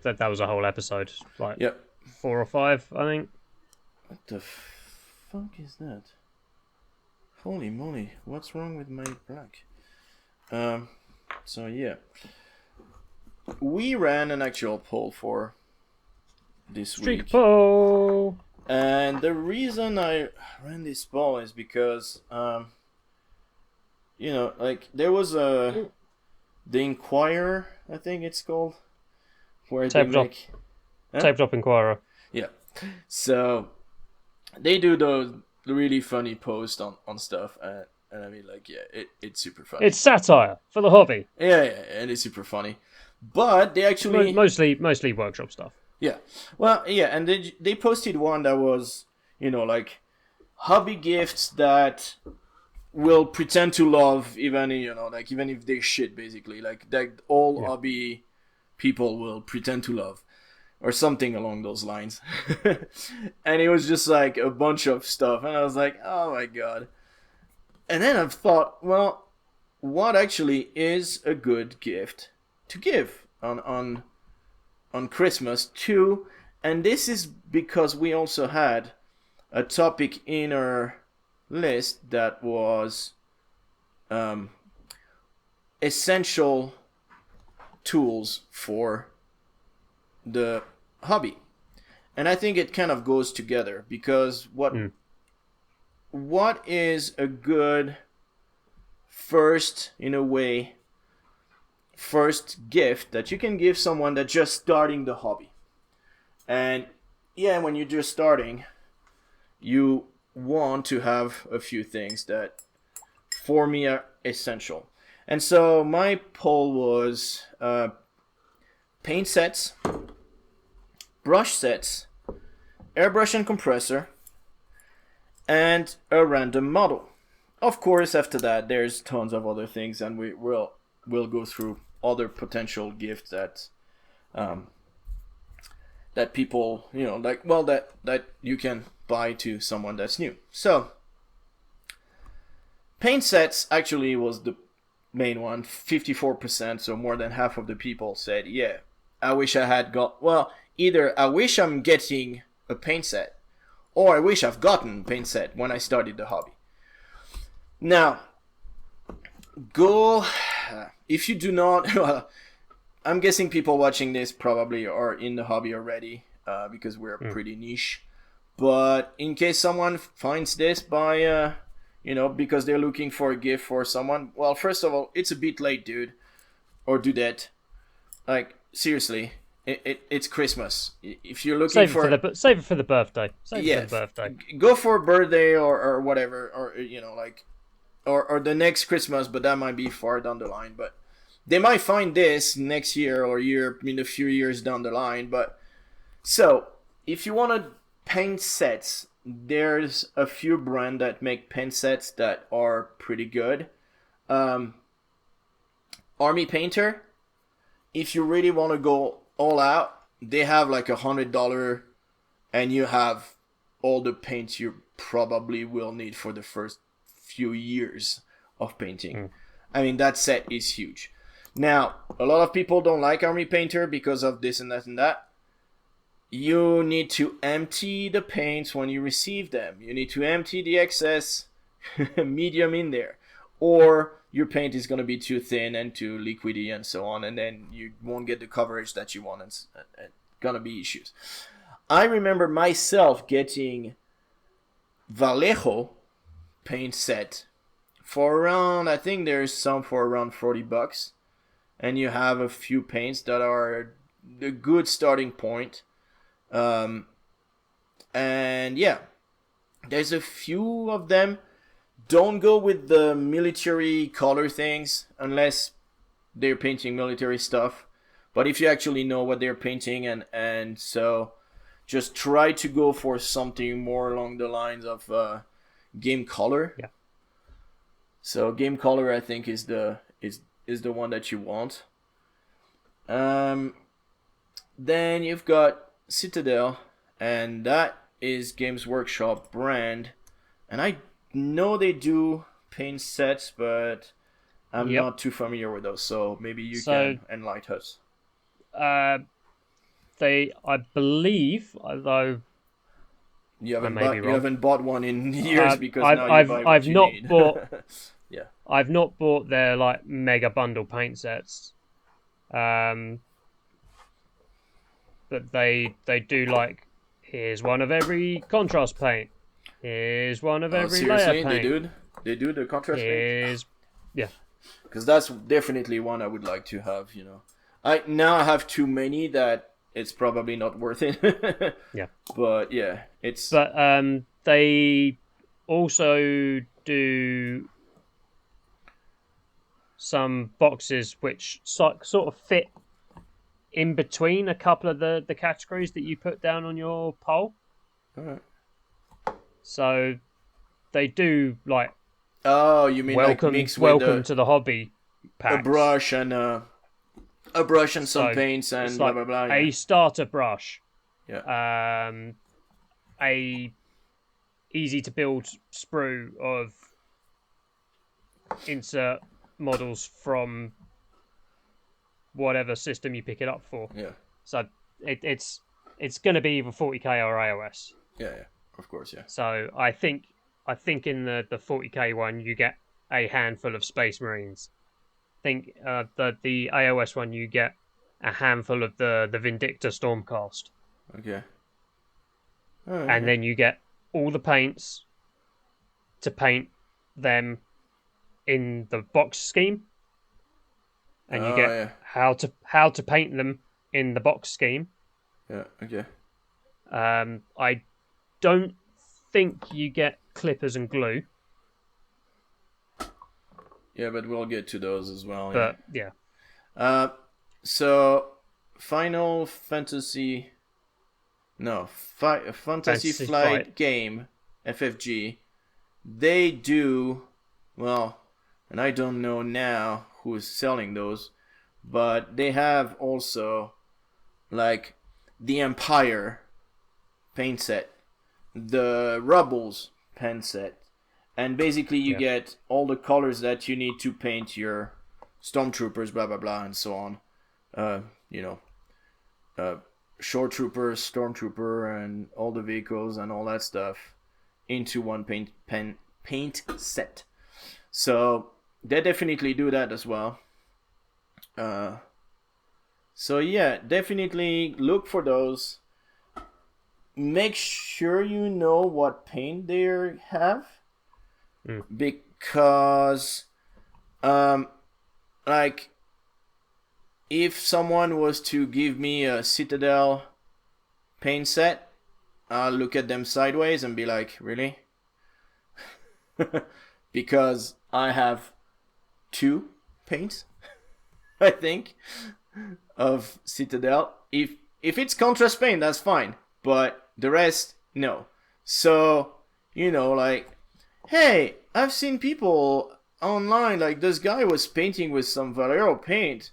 that was a whole episode, like Yep. 4 or 5, I think. What the fuck is that? Holy moly, what's wrong with my black? So yeah. We ran an actual poll for this week. Streak poll! And the reason I ran this poll is because, like, there was The Inquirer, I think it's called, where Tabletop Inquirer. Yeah. So, they do those really funny posts on stuff, and I mean, like, yeah, it's super funny. It's satire for the hobby. Yeah, and it's super funny. But they actually... Mostly workshop stuff. Yeah. Well, yeah, and they posted one that was, like, hobby gifts that will pretend to love even if they shit, basically. Like, that all hobby people will pretend to love. Or something along those lines. And it was just like a bunch of stuff. And I was like, oh my god. And then I've thought, well, what actually is a good gift to give on Christmas too? And this is because we also had a topic in our list that was essential tools for the hobby. And I think it kind of goes together, because what is a good first gift that you can give someone that's just starting the hobby? And yeah, when you're just starting, you want to have a few things that for me are essential. And so my poll was paint sets, brush sets, airbrush and compressor, and a random model. Of course, after that, there's tons of other things, and we'll go through other potential gifts that people, that you can buy to someone that's new. So, paint sets actually was the main one, 54%, so more than half of the people said, yeah, I wish I had either I wish I'm getting a paint set, or I wish I've gotten a paint set when I started the hobby. Now, if you do not, well, I'm guessing people watching this probably are in the hobby already, because we're pretty niche. But in case someone finds this by, because they're looking for a gift for someone, well, first of all, it's a bit late, dude, or dudette. Like, seriously, it's Christmas. If you're looking save it for the birthday. For the birthday. Go for a birthday or whatever, or or the next Christmas, but that might be far down the line. But they might find this next year or a few years down the line. But so if you want to paint sets, there's a few brands that make paint sets that are pretty good. Army Painter. If you really want to go all out, they have like $100, and you have all the paints you probably will need for the first few years of painting. I mean, that set is huge. Now, a lot of people don't like Army Painter because of this and that and that. You need to empty the paints when you receive them. You need to empty the excess medium in there. Or your paint is going to be too thin and too liquidy and so on, and then you won't get the coverage that you want, and going to be issues. I remember myself getting Vallejo paint set for around, I think there's some for around $40, and you have a few paints that are the good starting point. And yeah, there's a few of them. Don't go with the military color things unless they're painting military stuff. But if you actually know what they're painting, and so just try to go for something more along the lines of game color. Yeah. So game color, I think, is the one that you want. Then you've got Citadel, and that is Games Workshop brand, and I know they do paint sets, but I'm not too familiar with those, so maybe you can enlighten us. I believe, although you haven't bought one in years because now you buy what I've you not need. bought. Yeah, I've not bought their like mega bundle paint sets. But they do like, here's one of every contrast paint. Here's one of every layer paint. They do the contrast paint. Yeah. Because that's definitely one I would like to have. You know, I have too many that it's probably not worth it. Yeah. But yeah, it's. But they also do some boxes which sort of fit in between a couple of the categories that you put down on your poll. All right. So they do like. Oh, you mean welcome to the hobby packs. A brush and some paints and blah blah blah. Yeah. A starter brush. Yeah. A easy to build sprue of insert models from whatever system you pick it up for. Yeah. So it's going to be either 40k or AOS. Yeah, of course, yeah. So I think in the 40k one you get a handful of Space Marines. I think the AOS one you get a handful of the Vindicta Stormcast. Okay. And then you get all the paints to paint them in the box scheme. And you get how to paint them in the box scheme. Yeah, okay. I don't think you get clippers and glue. Yeah, but we'll get to those as well. But yeah. So Final Fantasy Flight game, FFG, they do, well, and I don't know now who is selling those, but they have also like the Empire paint set, the Rebels paint set, and basically you get all the colors that you need to paint your stormtroopers, blah blah blah, and so on. Shore troopers, stormtrooper, and all the vehicles and all that stuff into one paint set. So they definitely do that as well. So yeah, definitely look for those. Make sure you know what paint they have, because like if someone was to give me a Citadel paint set, I'll look at them sideways and be like, really? Because I have 2 paints, I think, of Citadel. If it's contrast paint, that's fine, but the rest, no. So, like, hey, I've seen people online, like, this guy was painting with some Valero paint.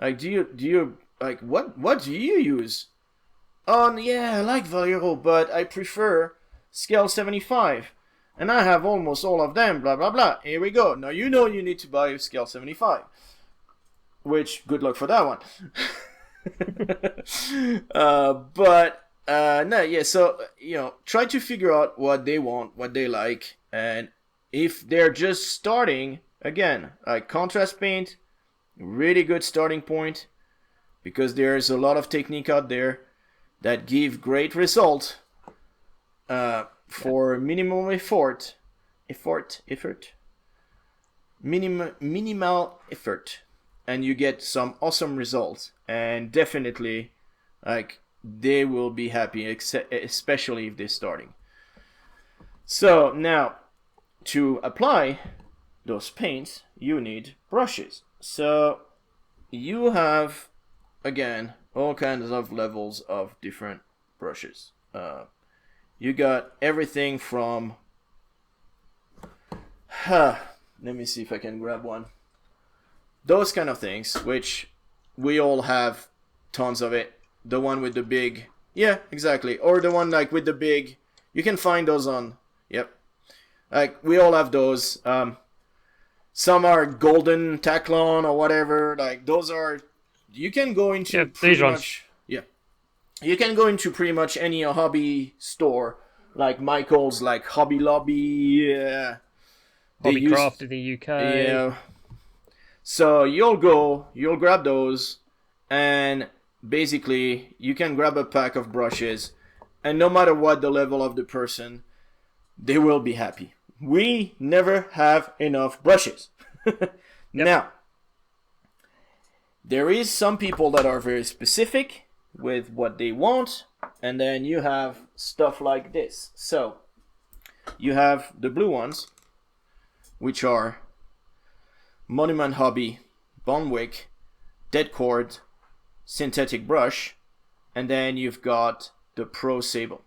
Like, do you like, what do you use? Oh, yeah, I like Valero, but I prefer scale 75. And I have almost all of them, blah, blah, blah. Here we go. Now you know you need to buy scale 75. which good luck for that one. No, yeah. So try to figure out what they want, what they like, and if they're just starting, again, like contrast paint, really good starting point, because there's a lot of technique out there that give great result for minimal minimal effort, and you get some awesome results, and definitely like they will be happy, especially if they're starting. So now to apply those paints you need brushes. So you have, again, all kinds of levels of different brushes. You got everything from let me see if I can grab one. Those kind of things, which we all have tons of it. The one with the big, yeah, exactly. Or the one like with the big, you can find those on, yep. Like we all have those. Some are golden Taclon or whatever. Like those are, you can go into pretty much, yeah. You can go into pretty much any hobby store, like Michael's, like Hobby Lobby, yeah. Hobbycraft in the UK. Yeah. So you'll grab those, and basically you can grab a pack of brushes, and no matter what the level of the person, they will be happy. We never have enough brushes. Yep. Now, there is some people that are very specific with what they want, and then you have stuff like this. So you have the blue ones, which are Monument Hobby, Bonwick, Dead Cord, Synthetic Brush, and then you've got the Pro Sable.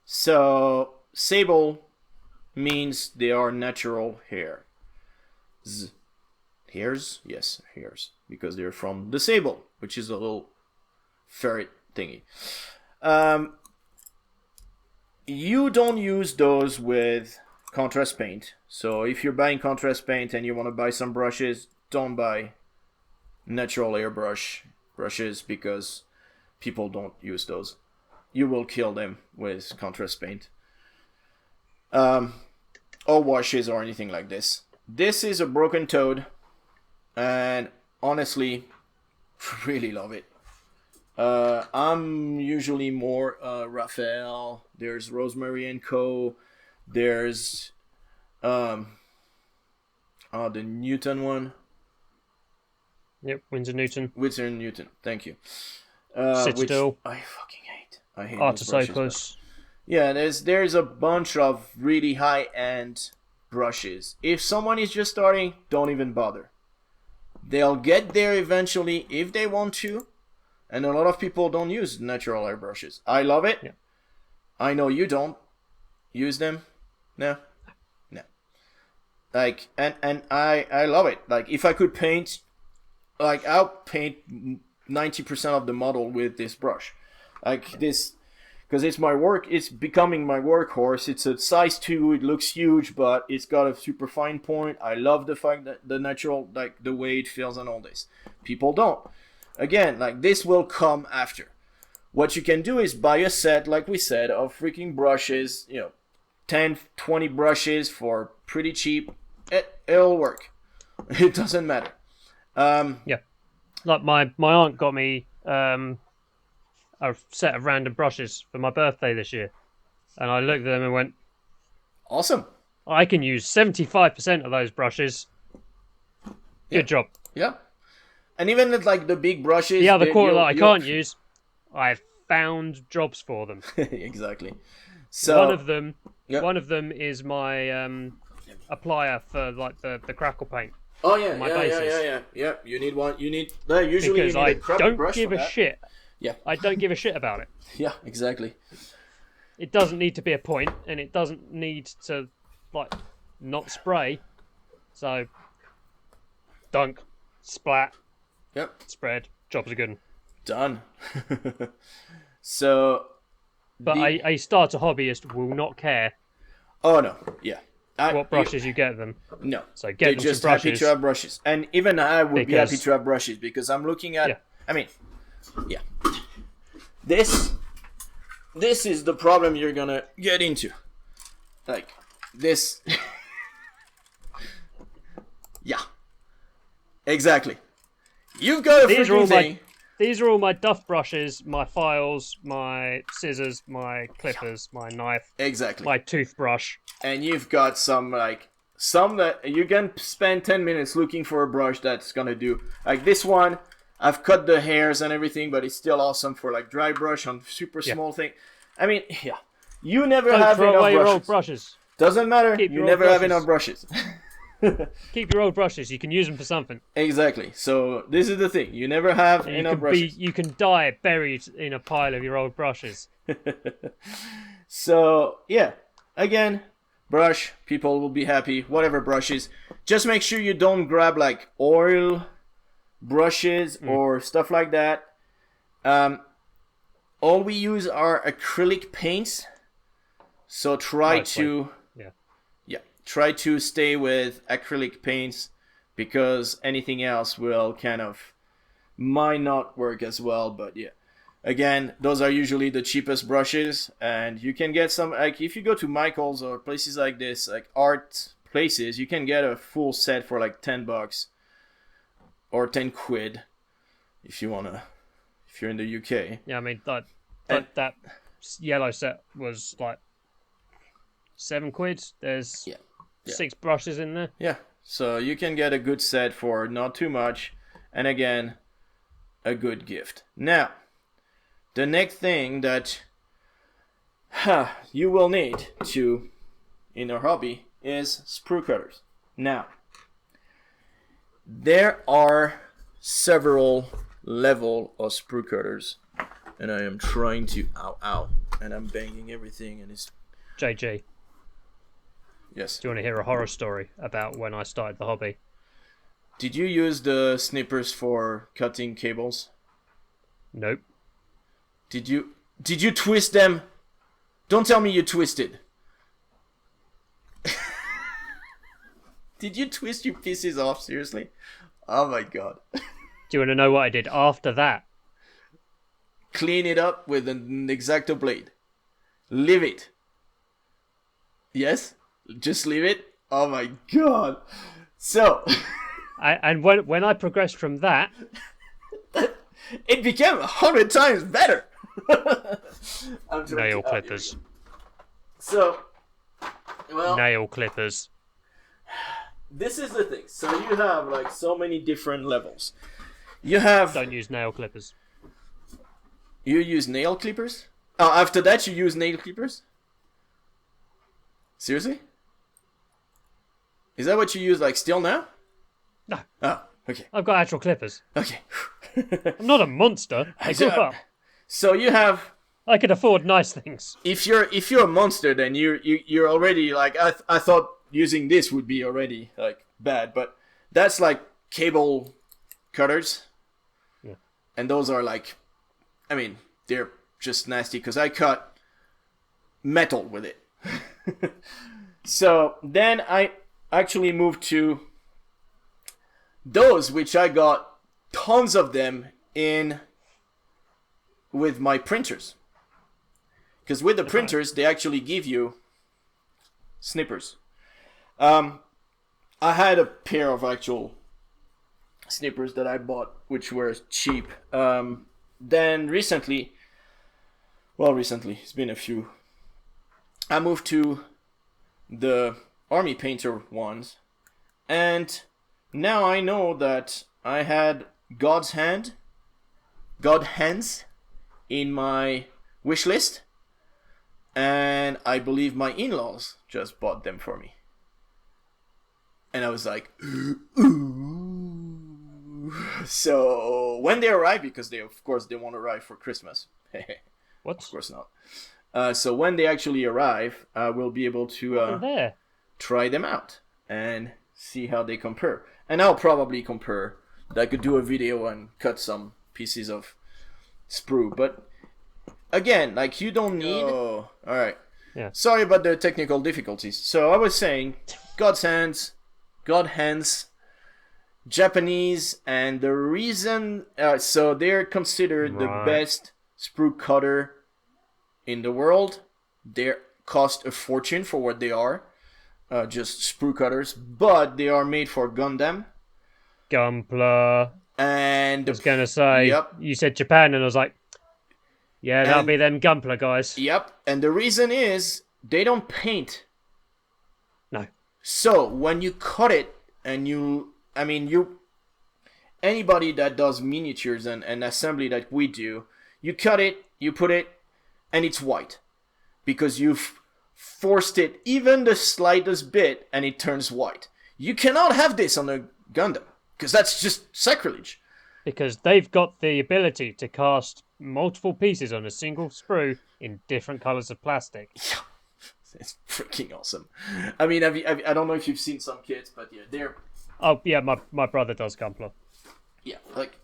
So sable means they are natural hair. Hairs? Yes, hairs, because they're from the sable, which is a little ferret thingy. You don't use those with contrast paint. So if you're buying contrast paint and you want to buy some brushes, don't buy natural hair brushes, because people don't use those. You will kill them with contrast paint. Or washes or anything like this. This is a Broken Toad, and honestly, really love it. I'm usually more Raphael. There's Rosemary & Co. There's the Newton one. Yep, Winsor Newton. Winsor & Newton, thank you. Citadel. Which I fucking hate. I hate Artisopus. Yeah, there's a bunch of really high-end brushes. If someone is just starting, don't even bother. They'll get there eventually if they want to, and a lot of people don't use natural hair brushes. I love it. Yeah. I know you don't use them. No. Like, and I love it. Like, if I could paint, like, I'll paint 90% of the model with this brush. Like this, because it's my work. It's becoming my workhorse. It's a size 2. It looks huge, but it's got a super fine point. I love the fact that the natural, like the way it feels and all this. People don't. Again, like this will come after. What you can do is buy a set, like we said, of freaking brushes. 10, 20 brushes for pretty cheap. It'll work. It doesn't matter. Yeah. Like my aunt got me a set of random brushes for my birthday this year, and I looked at them and went, awesome. I can use 75% of those brushes. Good job. Yeah. And even with like the big brushes, the other quarter that I can't use, I've found jobs for them. Exactly. So one of them is my applier for like the crackle paint. Oh yeah. You need one. Usually because you need a crap don't brush give for a that. shit. Yeah. I don't give a shit about it. Yeah, exactly. It doesn't need to be a point, and it doesn't need to like not spray. So dunk, splat, yep, spread. Jobs are good. Done. So, but a starter hobbyist will not care. Oh no, yeah. what brushes you get them. No. So get they're them just some brushes. happy to have brushes. And even I would be happy to have brushes because I'm looking at... Yeah. I mean, yeah. This is the problem you're gonna get into. Like, this... yeah. Exactly. You've got a freaking thing... These are all my duff brushes, my files, my scissors, my clippers, my knife. Exactly. My toothbrush. And you've got some that you can spend 10 minutes looking for a brush that's gonna do. Like this one, I've cut the hairs and everything, but it's still awesome for like dry brush on super small thing. I mean, yeah. You never have enough brushes. Your old brushes. Doesn't matter. You never have enough brushes. Keep your old brushes. You can use them for something. Exactly. So this is the thing. You never have enough brushes. You can die buried in a pile of your old brushes. So yeah, again, brush. People will be happy. Whatever brushes. Just make sure you don't grab like oil brushes or stuff like that. All we use are acrylic paints. So try to stay with acrylic paints because anything else will might not work as well. But yeah, again, those are usually the cheapest brushes, and you can get some, like if you go to Michael's or places like this, like art places, you can get a full set for like $10 or 10 quid if you're in the UK. Yeah, I mean that yellow set was like £7. There's 6 brushes in there. Yeah, so you can get a good set for not too much, and again, a good gift. Now, the next thing that you will need in your hobby is sprue cutters. Now, there are several levels of sprue cutters, and I am trying to and I'm banging everything, and it's JG. Yes. Do you want to hear a horror story about when I started the hobby? Did you use the snippers for cutting cables? Nope. Did you twist them? Don't tell me you twisted. Did you twist your pieces off, seriously? Oh my god. Do you want to know what I did after that? Clean it up with an X-Acto blade. Leave it. Yes? Just leave it? Oh my god. So... and when I progressed from that... it became 100 times better. Nail clippers. So... well... Nail clippers. This is the thing. So you have like so many different levels. You have... Don't use nail clippers. You use nail clippers? Oh, after that you use nail clippers? Seriously? Is that what you use like still now? No. Oh, okay. I've got actual clippers. Okay. I'm not a monster. I grew up. So you have... I can afford nice things. If you're a monster, then you're already like... I thought using this would be already like bad, but that's like cable cutters. Yeah. And those are like... I mean, they're just nasty because I cut metal with it. So then I actually moved to those, which I got tons of them in with my printers. Because with the printers, they actually give you snippers. I had a pair of actual snippers that I bought, which were cheap. Then recently, it's been a few. I moved to the Army Painter ones, and now I know that I had God's hands in my wish list, and I believe my in-laws just bought them for me. And I was like, ooh. So when they arrive, because they won't arrive for Christmas. What? Of course not. So when they actually arrive, we'll be able to try them out and see how they compare. And I'll probably compare. I could do a video and cut some pieces of sprue. But again, like you don't need... Oh, all right. Yeah. Sorry about the technical difficulties. So I was saying, God hands, Japanese, and the reason, so they're considered the best sprue cutter in the world. They cost a fortune for what they are, just sprue cutters, but they are made for Gundam. Gunpla. And I was going to say, you said Japan, and I was like, yeah, that'll be them Gunpla guys. Yep, and the reason is they don't paint. No. So when you cut it, and anybody that does miniatures and assembly that we do, you cut it, you put it, and it's white. Because you've forced it even the slightest bit, and it turns white. You cannot have this on a Gundam, because that's just sacrilege. Because they've got the ability to cast multiple pieces on a single sprue in different colours of plastic. Yeah, it's freaking awesome. I mean, I don't know if you've seen some kits, but yeah, they're... Oh, yeah, my brother does Gunpla. Yeah, like,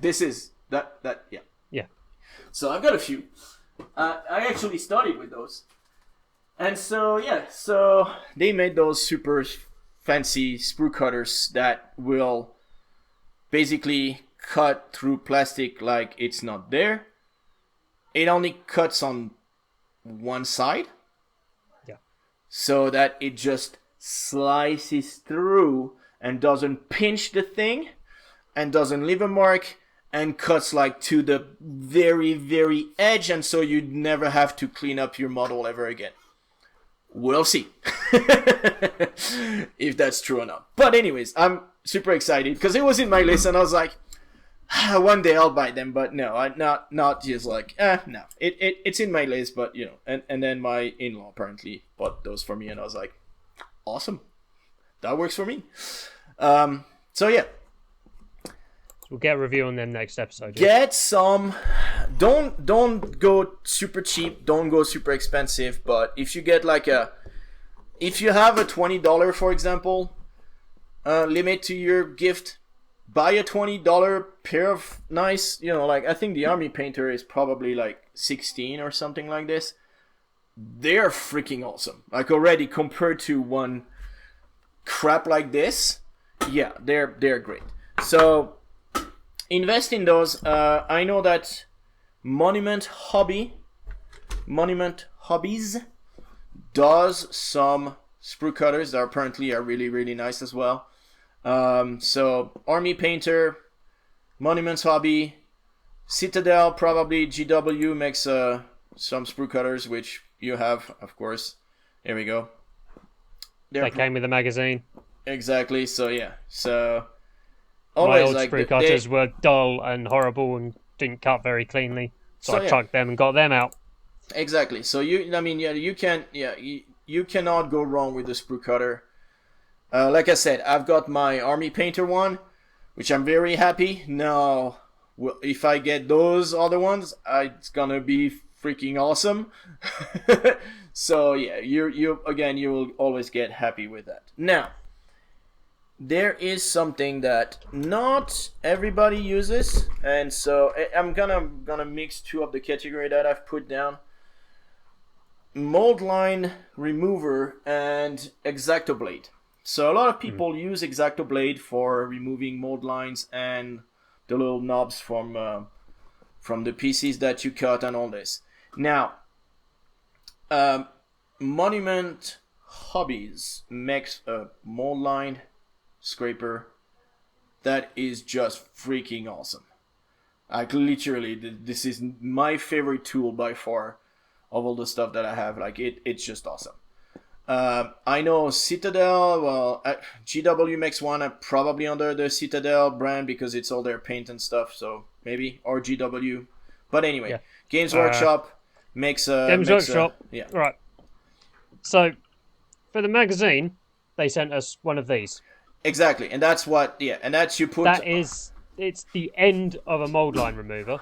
this is, yeah. Yeah. So I've got a few. I actually started with those. And so, yeah, so they made those super fancy sprue cutters that will basically cut through plastic like it's not there. It only cuts on one side. Yeah. So that it just slices through and doesn't pinch the thing and doesn't leave a mark and cuts like to the very, very edge, and so you'd never have to clean up your model ever again. We'll see if that's true or not. But anyways, I'm super excited because it was in my list and I was like, one day I'll buy them, but no, not just like, no. It's in my list, but you know, and then my in-law apparently bought those for me and I was like, awesome. That works for me. So yeah. We'll get a review on them next episode. Get some. Don't go super cheap. Don't go super expensive. But if you get if you have a $20, for example, limit to your gift, buy a $20 pair of nice. You know, like I think the Army Painter is probably like 16 or something like this. They're freaking awesome. Like already compared to one crap like this, yeah, they're great. So. Invest in those. I know that Monument Hobbies does some sprue cutters that apparently are really, really nice as well. So Army Painter, Monuments Hobby, Citadel, probably GW makes some sprue cutters, which you have, of course. There we go. They came with the magazine. Exactly. So yeah. So. My old sprue cutters were dull and horrible and didn't cut very cleanly, so I chucked them and got them out. Exactly. So you cannot go wrong with the sprue cutter. Like I said, I've got my Army Painter one, which I'm very happy. Now, if I get those other ones, it's gonna be freaking awesome. So yeah, you will always get happy with that. Now. There is something that not everybody uses, and so I'm gonna mix two of the category that I've put down: mold line remover and X-Acto blade. So a lot of people use X-Acto blade for removing mold lines and the little knobs from the pieces that you cut and all this. Now, Monument Hobbies makes a mold line scraper that is just freaking awesome. Like literally, this is my favorite tool by far of all the stuff that I have. Like it's just awesome. I know Citadel, well, GW makes one probably under the Citadel brand because it's all their paint and stuff, so maybe, or GW. But anyway, Games Workshop makes a... Games Workshop, yeah. Right. So, for the magazine, they sent us one of these. Exactly, and that's what, and that's you put... It's the end of a mold line remover.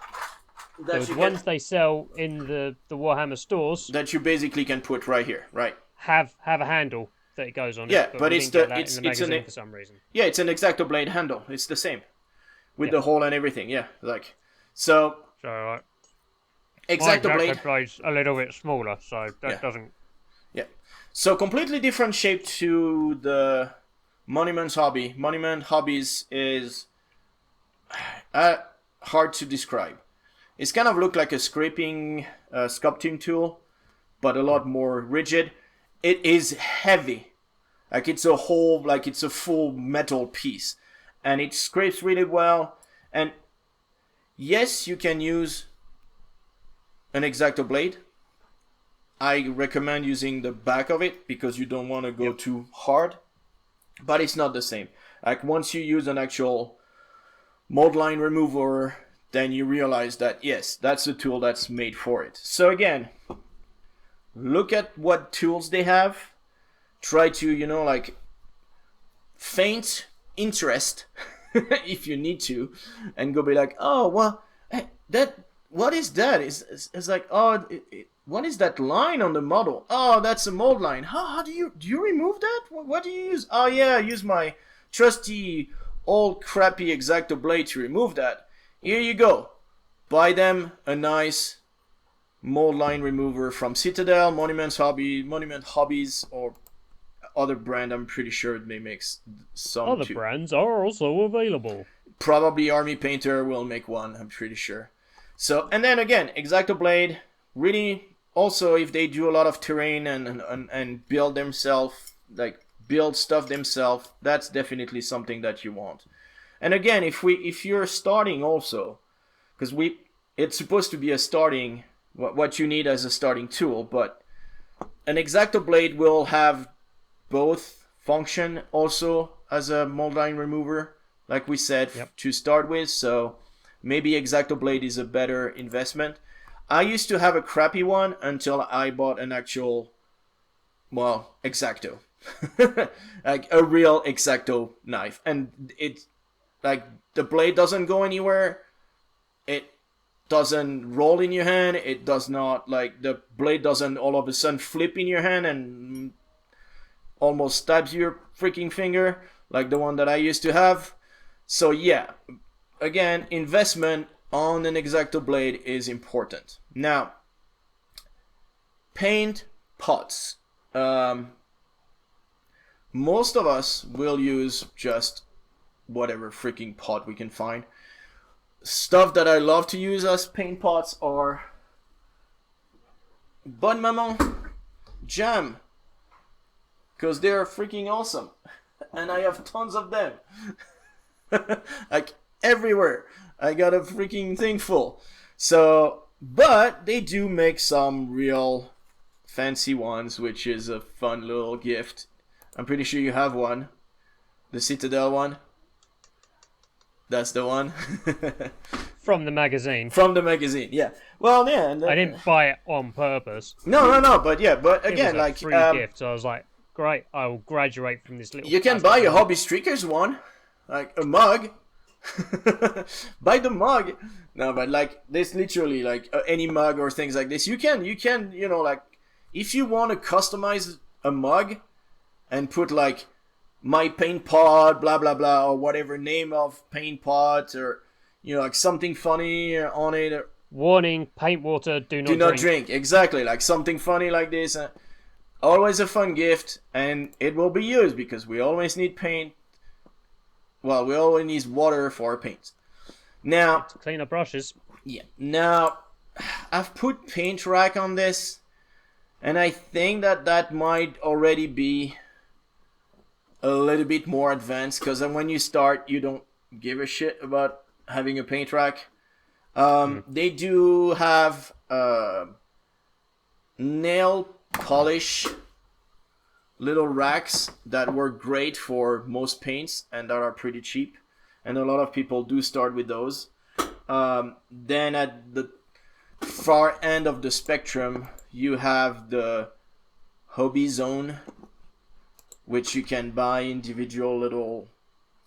Those ones they sell in the Warhammer stores... That you basically can put right here, right? Have a handle that it goes on. Yeah, but it's the magazine for some reason. Yeah, it's an X-Acto blade handle. It's the same. With the hole and everything, yeah. Like, so... Right. X-Acto My blade. X-Acto blade's a little bit smaller, so that doesn't... Yeah. So completely different shape to the Monument's hobby. Monument hobbies is hard to describe. It's kind of look like a scraping, sculpting tool, but a lot more rigid. It is heavy. Like it's a full metal piece. And it scrapes really well. And yes, you can use an X-Acto blade. I recommend using the back of it because you don't want to go too hard. But it's not the same. Like once you use an actual mold line remover, then you realize that yes, that's a tool that's made for it. So again, look at what tools they have. Try to, feign interest if you need to, and go be like, oh, well, what is that? It's like, oh, what is that line on the model? Oh, that's a mold line. How do you remove that? What do you use? Oh yeah, I use my trusty old crappy X-Acto blade to remove that. Here you go. Buy them a nice mold line remover from Citadel, Monument Hobbies, or other brand. I'm pretty sure it may make some other too. Brands are also available. Probably Army Painter will make one, I'm pretty sure. So, and then again, X-Acto blade, really, also if they do a lot of terrain and build themselves, like build stuff themselves, that's definitely something that you want. And again, if you're starting also, because it's supposed to be a starting, what you need as a starting tool, but an X-Acto blade will have both function also as a mold line remover, like we said, to start with. So maybe X-Acto blade is a better investment. I used to have a crappy one until I bought an actual, X-Acto. Like a real X-Acto knife. And it's like the blade doesn't go anywhere. It doesn't roll in your hand. It does not, like, the blade doesn't all of a sudden flip in your hand and almost stabs your freaking finger like the one that I used to have. So yeah, again, investment on an X-Acto blade is important. Now, paint pots. Most of us will use just whatever freaking pot we can find. Stuff that I love to use as paint pots are Bonne Maman, Jam, because they're freaking awesome. And I have tons of them. Like everywhere. I got a freaking thing full. So, but they do make some real fancy ones, which is a fun little gift. I'm pretty sure you have one. The Citadel one. That's the one. From the magazine. From the magazine, yeah. Well, yeah. I didn't buy it on purpose. No. But yeah, but again, it was a like free gift. So I was like, great. I will graduate from this little. You can buy a Hobbystreakers one, like a mug. Buy the mug. No, but like this, literally, like any mug or things like this. You can, like, if you want to customize a mug and put like my paint pot, blah blah blah, or whatever name of paint pot, or like something funny on it. Or, warning: paint water. Do not drink. Exactly, like something funny like this. Always a fun gift, and it will be used because we always need paint. Well, we always need water for our paints. Now, to clean up brushes. Yeah. Now, I've put paint rack on this, and I think that might already be a little bit more advanced, because when you start, you don't give a shit about having a paint rack. They do have nail polish little racks that work great for most paints and that are pretty cheap, and a lot of people do start with those. Then at the far end of the spectrum, you have the hobby zone, which you can buy individual little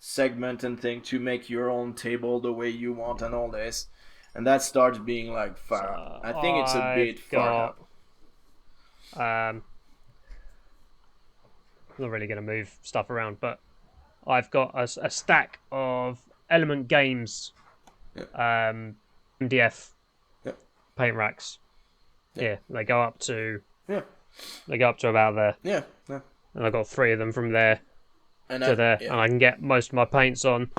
segment and thing to make your own table the way you want and all this, and that starts being like far. I think it's a bit far out. I'm not really going to move stuff around, but I've got a stack of Element Games MDF paint racks. Yeah, they go up to. Yeah. They go up to about there. Yeah. Yeah. And I've got 3 of them from there to there, yeah. and I can get most of my paints on.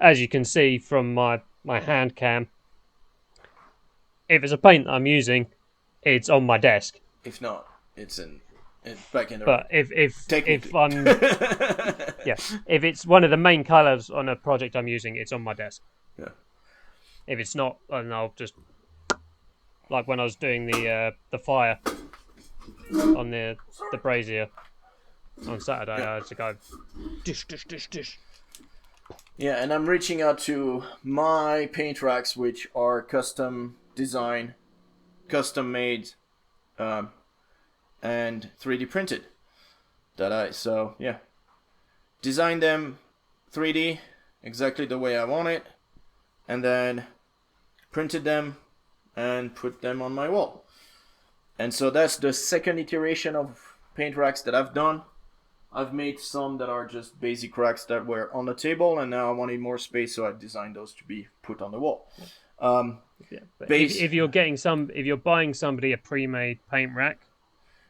As you can see from my hand cam, if it's a paint I'm using, it's on my desk. If not, it's back in the But room. if I'm if it's one of the main colours on a project I'm using, it's on my desk. Yeah. If it's not, then I'll just, like when I was doing the fire on the brazier on Saturday, I had to go dish. Yeah, and I'm reaching out to my paint racks, which are custom design, custom made, and 3D printed. So yeah, design them 3D exactly the way I want it, and then printed them and put them on my wall. And so that's the second iteration of paint racks that I've done. I've made some that are just basic racks that were on the table, and now I wanted more space, so I've designed those to be put on the wall. If you're buying somebody a pre-made paint rack,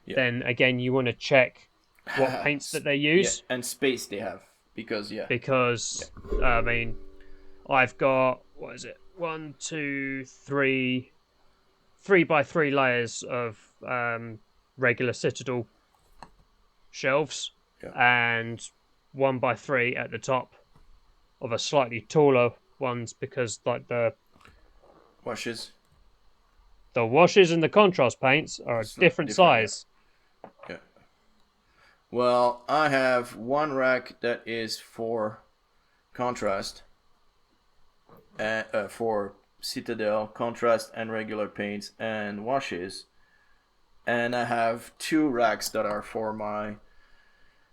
then again you want to check what paints that they use and space they have, because I mean, I've got 1, 2, 3 by 3 layers of regular Citadel shelves. And 1 by 3 at the top of a slightly taller ones, because like the washes and the contrast paints are a different size. Yeah. Well, I have one rack that is for contrast, for Citadel contrast and regular paints and washes, and I have 2 racks that are for my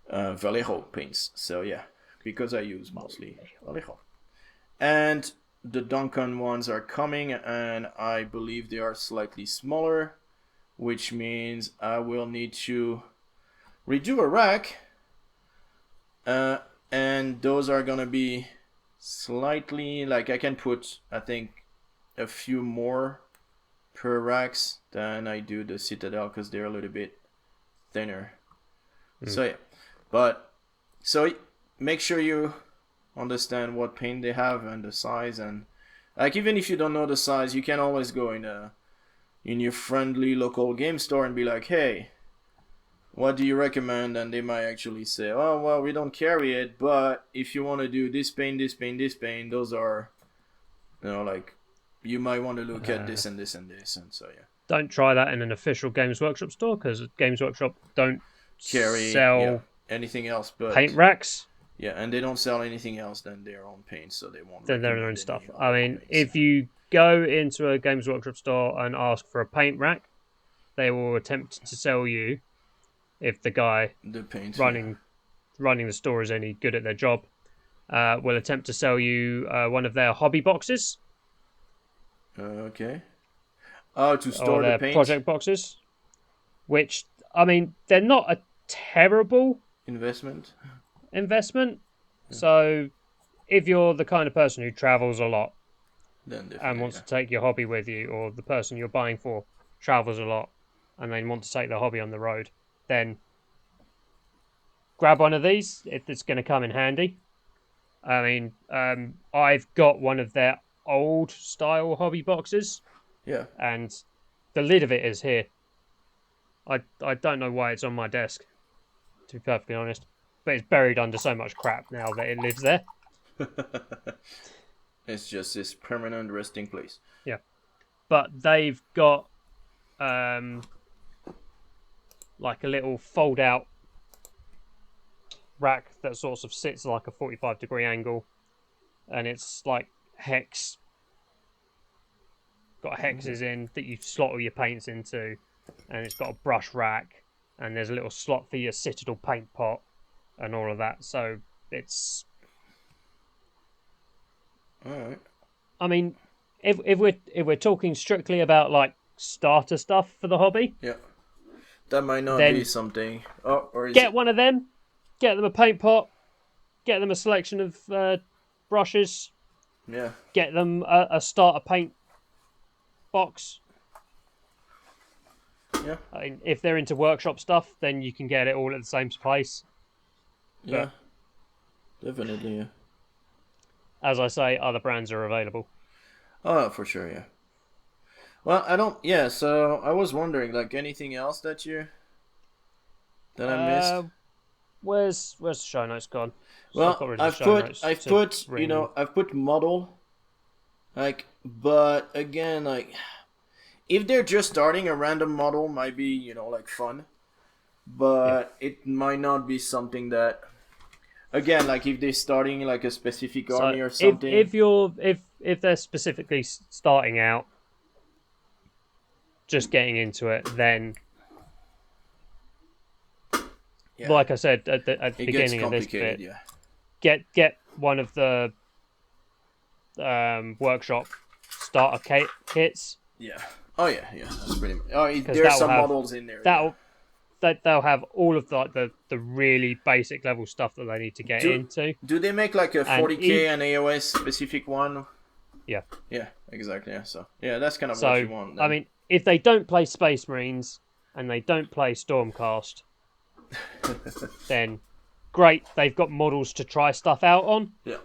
Vallejo paints. So yeah, because I use mostly Vallejo. And the Duncan ones are coming, and I believe they are slightly smaller, which means I will need to redo a rack, and those are gonna be slightly, like, I can put, I think, a few more per racks than I do the Citadel, because they're a little bit thinner. So yeah. But so make sure you understand what paint they have and the size, and like, even if you don't know the size, you can always go in your friendly local game store and be like, hey, what do you recommend? And they might actually say, oh well, we don't carry it, but if you want to do this paint, those are, like, you might want to look at this and this and this. And so yeah, don't try that in an official Games Workshop store, because Games Workshop don't sell anything else but paint racks. Yeah, and they don't sell anything else than their own paint, so they won't. Than their own stuff. I mean, if you go into a Games Workshop store and ask for a paint rack, they will attempt to sell you, if the guy running the store is any good at their job, will attempt to sell you one of their hobby boxes. Okay. Oh, to store their the paint? Project boxes, which, I mean, they're not a terrible investment. So if you're the kind of person who travels a lot and wants to take your hobby with you, or the person you're buying for travels a lot and they want to take their hobby on the road, then grab one of these. It's going to come in handy. I mean, I've got one of their old style hobby boxes. Yeah. And the lid of it is here. I don't know why it's on my desk, to be perfectly honest. But it's buried under so much crap now that it lives there. It's just this permanent resting place. Yeah. But they've got like a little fold out rack that sort of sits like a 45-degree angle, and it's like hex. Got hexes in that you slot all your paints into, and it's got a brush rack, and there's a little slot for your Citadel paint pot and all of that. So it's, all right. I mean, if we're talking strictly about like starter stuff for the hobby, yeah, that might not be something. Oh, or get one of them. Get them a paint pot. Get them a selection of brushes. Yeah. Get them a starter paint box. Yeah. I mean, if they're into workshop stuff, then you can get it all at the same place. Yeah. Definitely, yeah. As I say, other brands are available. Oh, for sure, yeah. Well, I don't. Yeah, so I was wondering, like, anything else that I missed? Where's the show notes gone? So I've got Well, rid of the show notes. I've put model, like, but again, like, if they're just starting, a random model might be, like, fun, but it might not be something that, again, like, if they're starting like a specific army or something. If they're specifically starting out, just getting into it, then. Yeah. Like I said at the beginning of this bit, get one of the workshop starter kits. Yeah. Oh yeah. That's pretty much. Oh, there's some models in there. They'll have all of the really basic level stuff that they need to get into. Do they make like a 40k and AOS specific one? Yeah. Yeah. Exactly. Yeah. So yeah, that's kind of what you want. Then. I mean, if they don't play Space Marines and they don't play Stormcast. Then great, they've got models to try stuff out on. Yeah.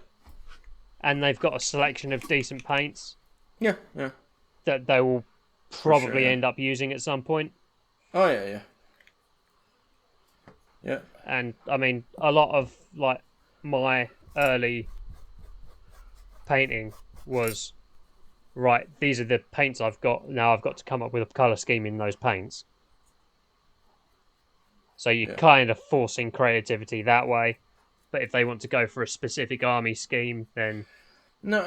And they've got a selection of decent paints. Yeah. That they will probably end up using at some point. Oh yeah. Yeah. And I mean, a lot of like my early painting was right, these are the paints I've got. Now I've got to come up with a colour scheme in those paints. So you're kind of forcing creativity that way. But if they want to go for a specific army scheme, then... No,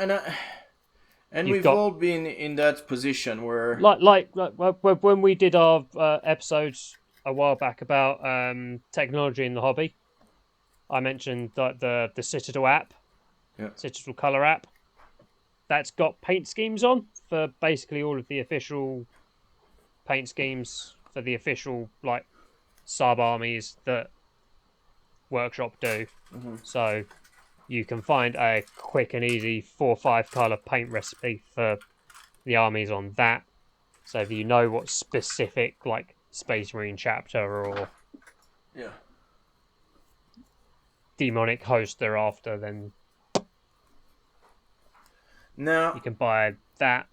and we've all been in that position where... Like when we did our episodes a while back about technology in the hobby, I mentioned that the Citadel app, Citadel Colour app, that's got paint schemes on for basically all of the official paint schemes for the official, like, sub-armies that Workshop do. Mm-hmm. So you can find a quick and easy 4 or 5 colour paint recipe for the armies on that. So if you know what specific, like, Space Marine chapter or demonic host they're after, then you can buy that.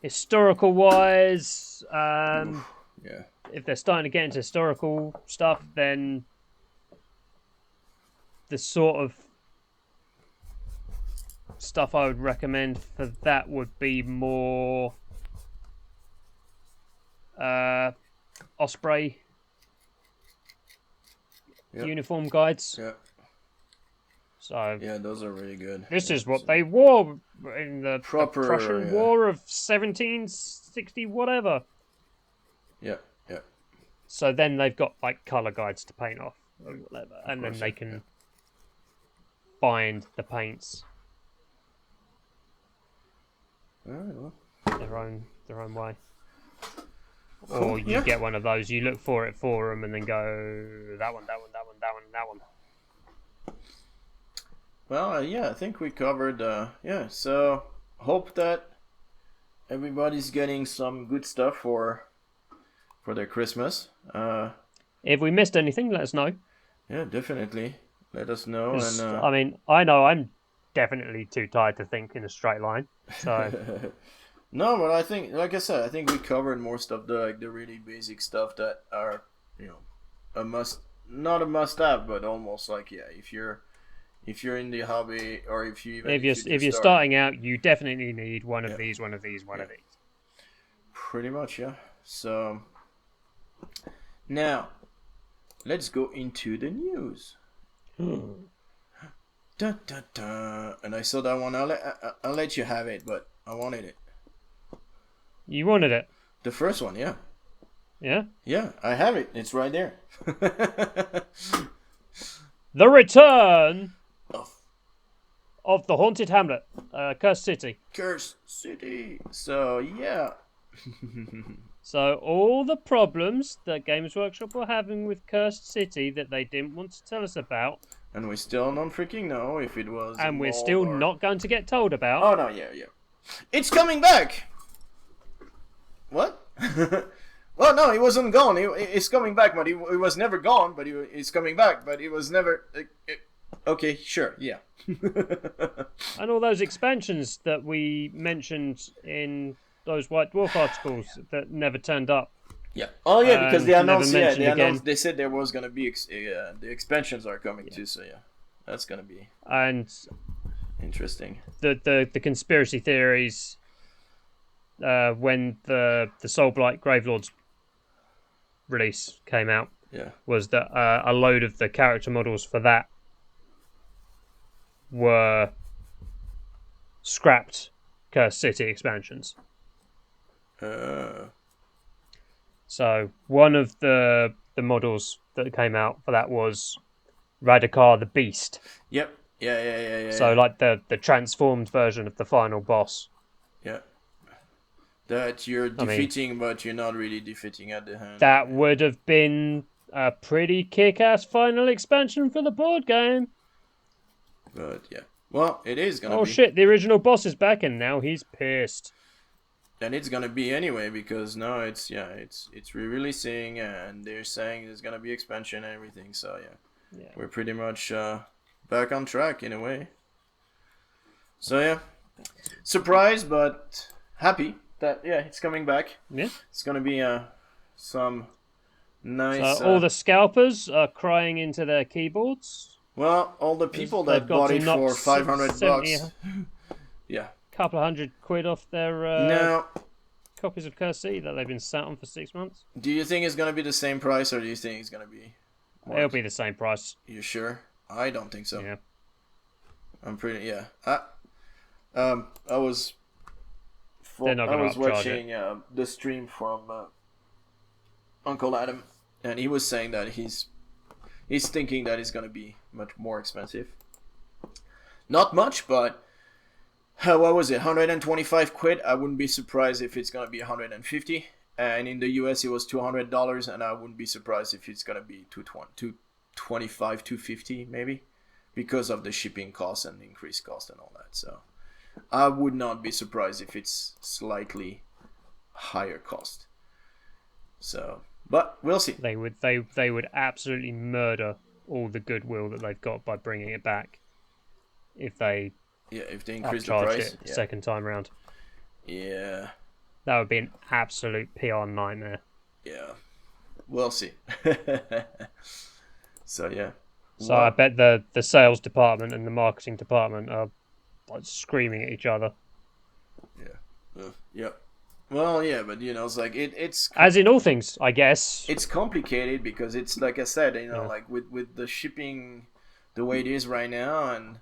Historical wise, if they're starting to get into historical stuff, then the sort of stuff I would recommend for that would be more Osprey uniform guides. Yeah. So yeah, those are really good. This is what they wore in the Prussian War of 1760, whatever. Yeah. So then they've got like colour guides to paint off or whatever, and then they can bind the paints their own way. Or you get one of those, you look for it for them, and then go that one. Well, I think we covered. So hope that everybody's getting some good stuff for their Christmas. If we missed anything, let us know. Yeah, definitely. Let us know. And I mean, I know I'm definitely too tired to think in a straight line. So no, but I think, like I said, I think we covered more stuff, the really basic stuff that are, not a must-have, but almost like if you're in the hobby, or if you're starting out, you definitely need one of these. Pretty much, yeah. So now let's go into the news. Dun, dun, dun. And I saw that one. I'll let you have it, but I wanted it. You wanted it? The first one, yeah. Yeah? Yeah, I have it. It's right there. The return of the Haunted Hamlet, Cursed City. Cursed City. So, yeah. So, all the problems that Games Workshop were having with Cursed City that they didn't want to tell us about. And we still don't freaking know if it was. And we're still not going to get told about. Oh, no, yeah. It's coming back! What? Well, no, he wasn't gone. He's coming back, but he was never gone. But he's coming back, but he was never. Okay, sure, yeah. And all those expansions that we mentioned in those White Dwarf articles that never turned up. Yeah. Oh yeah, because they announced. Yeah, they announced. Again. They said there was gonna be the expansions are coming too. So yeah, that's gonna be interesting. The conspiracy theories. When the Soulblight Gravelords release came out, was that a load of the character models for that were scrapped Cursed City expansions. So one of the models that came out for that was Radikar the Beast. Yep. Yeah. So like the transformed version of the final boss. Yeah. That you're defeating, but you're not really defeating at the end. That would have been a pretty kick-ass final expansion for the board game. But yeah. Well, it is gonna be. Oh shit, the original boss is back and now he's pissed. And it's gonna be anyway, because now it's re-releasing and they're saying there's gonna be expansion and everything, so yeah. We're pretty much back on track in a way. So yeah. Surprised but happy that it's coming back. Yeah. It's gonna be some nice all the scalpers are crying into their keyboards. Well, all the people that bought it for $500 yeah. Couple of £100 off their copies of Cursed City that they've been sat on for 6 months. Do you think it's gonna be the same price, or do you think it's gonna be more? It'll be the same price. You sure? I don't think so. Yeah. I'm pretty I was watching the stream from Uncle Adam, and he was saying that he's thinking that it's gonna be much more expensive. Not much, but what was it? £125. I wouldn't be surprised if it's gonna be $150. And in the US it was $200, and I wouldn't be surprised if it's gonna be $225, $250 maybe, because of the shipping costs and increased cost and all that. So I would not be surprised if it's slightly higher cost. So, but we'll see. They would absolutely murder all the goodwill that they've got by bringing it back. If they increase the price it second time round. Yeah. That would be an absolute PR nightmare. Yeah. We'll see. So yeah. So I bet the sales department and the marketing department are like screaming at each other. Yeah. Yeah. Well, yeah, but it's like it's as in all things, I guess. It's complicated because it's like I said, like with the shipping the way it is right now, and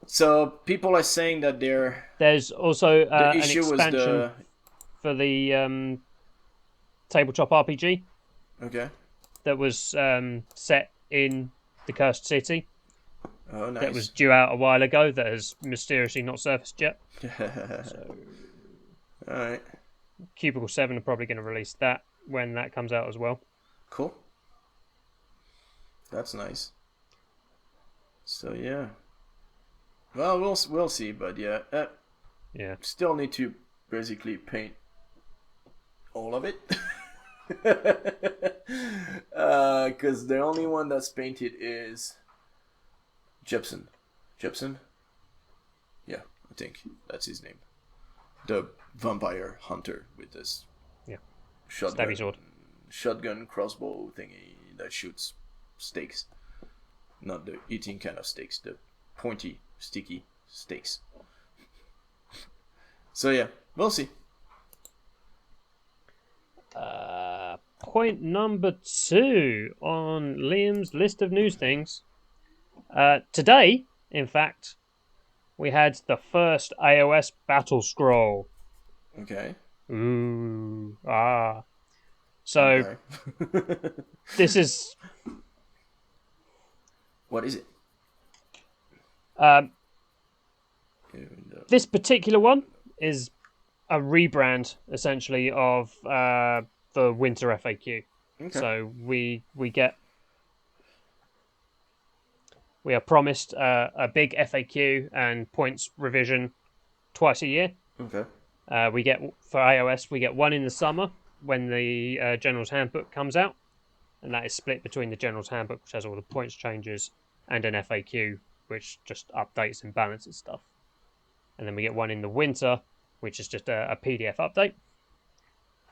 so people are saying that there's also the an issue expansion for the tabletop RPG. Okay. That was set in the Cursed City. Oh, nice. That was due out a while ago. That has mysteriously not surfaced yet. So, all right. Cubicle 7 are probably going to release that when that comes out as well. Cool. That's nice. So yeah. Well, we'll see, but yeah. Still need to basically paint all of it. Because the only one that's painted is Jepson. Yeah, I think that's his name. The vampire hunter with this shotgun crossbow thingy that shoots stakes. Not the eating kind of stakes, the pointy, sticky stakes. So yeah, we'll see. Point number 2 on Liam's list of news things. Today, in fact, we had the first AOS battle scroll. Okay. Ooh. Ah. So, okay. This is... What is it? This particular one is a rebrand, essentially, of the Winter FAQ. Okay. So we are promised a big FAQ and points revision twice a year. Okay. We get for iOS, we get one in the summer when the General's Handbook comes out, and that is split between the General's Handbook, which has all the points changes, and an FAQ, which just updates and balances stuff. And then we get one in the winter, which is just a PDF update.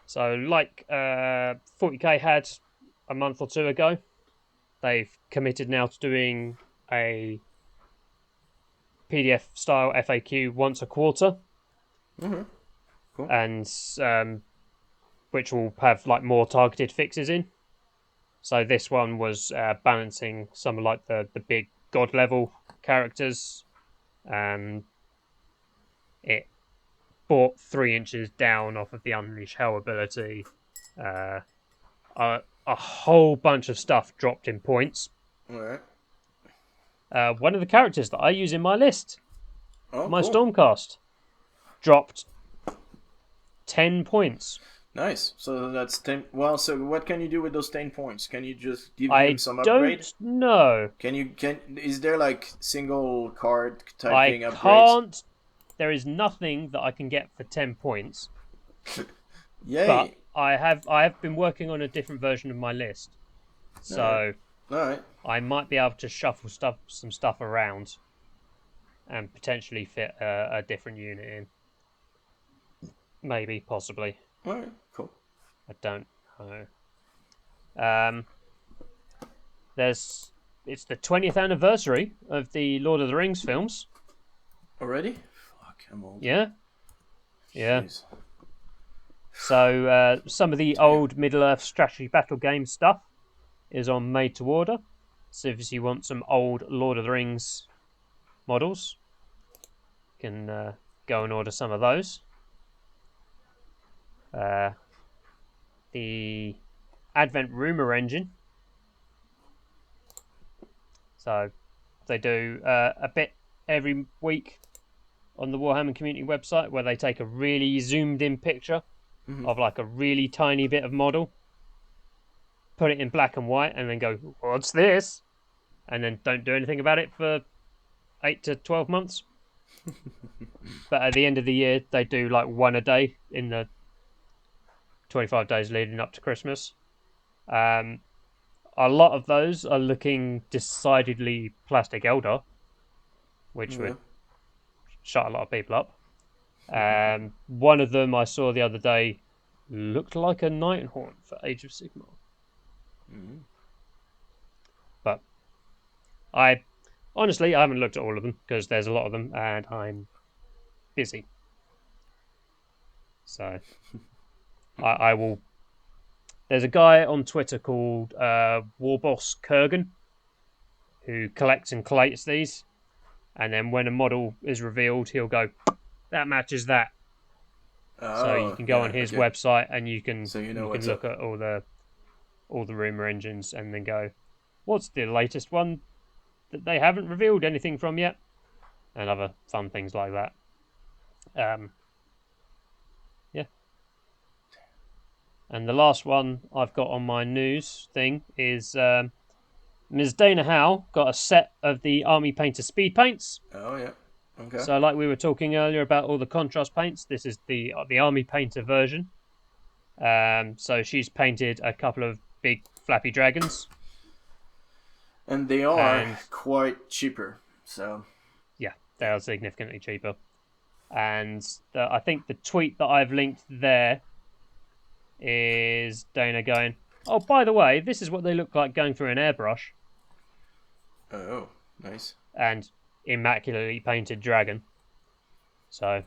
So, like 40k had a month or two ago, they've committed now to doing a PDF style FAQ once a quarter. Mm-hmm. Cool. And which will have like more targeted fixes in. So this one was balancing some of like the big god level characters. It brought 3 inches down off of the Unleash Hell ability. A whole bunch of stuff dropped in points. Alright. One of the characters that I use in my list, my cool. Stormcast, dropped 10 points. Nice. So that's 10. Well, so what can you do with those 10 points? Can you just give him some upgrade? I don't know. Is there like single card type I thing upgrades? can't. There is nothing that I can get for 10 points. Yay. But I have been working on a different version of my list. So Alright. I might be able to shuffle some stuff around and potentially fit a different unit in. Maybe, possibly. Alright, cool. I don't know. It's the 20th anniversary of the Lord of the Rings films. Already? Fuck, I'm old. Yeah. Jeez. So some of the old Middle-earth strategy battle game stuff is on Made to Order. So if you want some old Lord of the Rings models, you can go and order some of those. The Advent Rumor Engine. So they do a bit every week on the Warhammer community website where they take a really zoomed in picture of like a really tiny bit of model, put it in black and white, and then go, "What's this?" and then don't do anything about it for 8 to 12 months. But at the end of the year, they do like one a day in the 25 days leading up to Christmas. A lot of those are looking decidedly plastic Eldar, which would shut a lot of people up. One of them I saw the other day looked like a Nighthorn for Age of Sigmar. But I haven't looked at all of them because there's a lot of them and I'm busy. So I will. There's a guy on Twitter called Warboss Kurgan who collects and collates these, and then when a model is revealed, he'll go, "That matches that." So you can go on his website and you can look at all the rumor engines and then go, "What's the latest one that they haven't revealed anything from yet?" And other fun things like that. Yeah. And the last one I've got on my news thing is Ms. Dana Howl got a set of the Army Painter speed paints. Oh, yeah. Okay. So like we were talking earlier about all the contrast paints, this is the Army Painter version. So she's painted a couple of big flappy dragons. And they are quite cheaper, so... Yeah, they are significantly cheaper. And I think the tweet that I've linked there is Dana going, "Oh, by the way, this is what they look like going through an airbrush." Oh, nice. And immaculately painted dragon. So...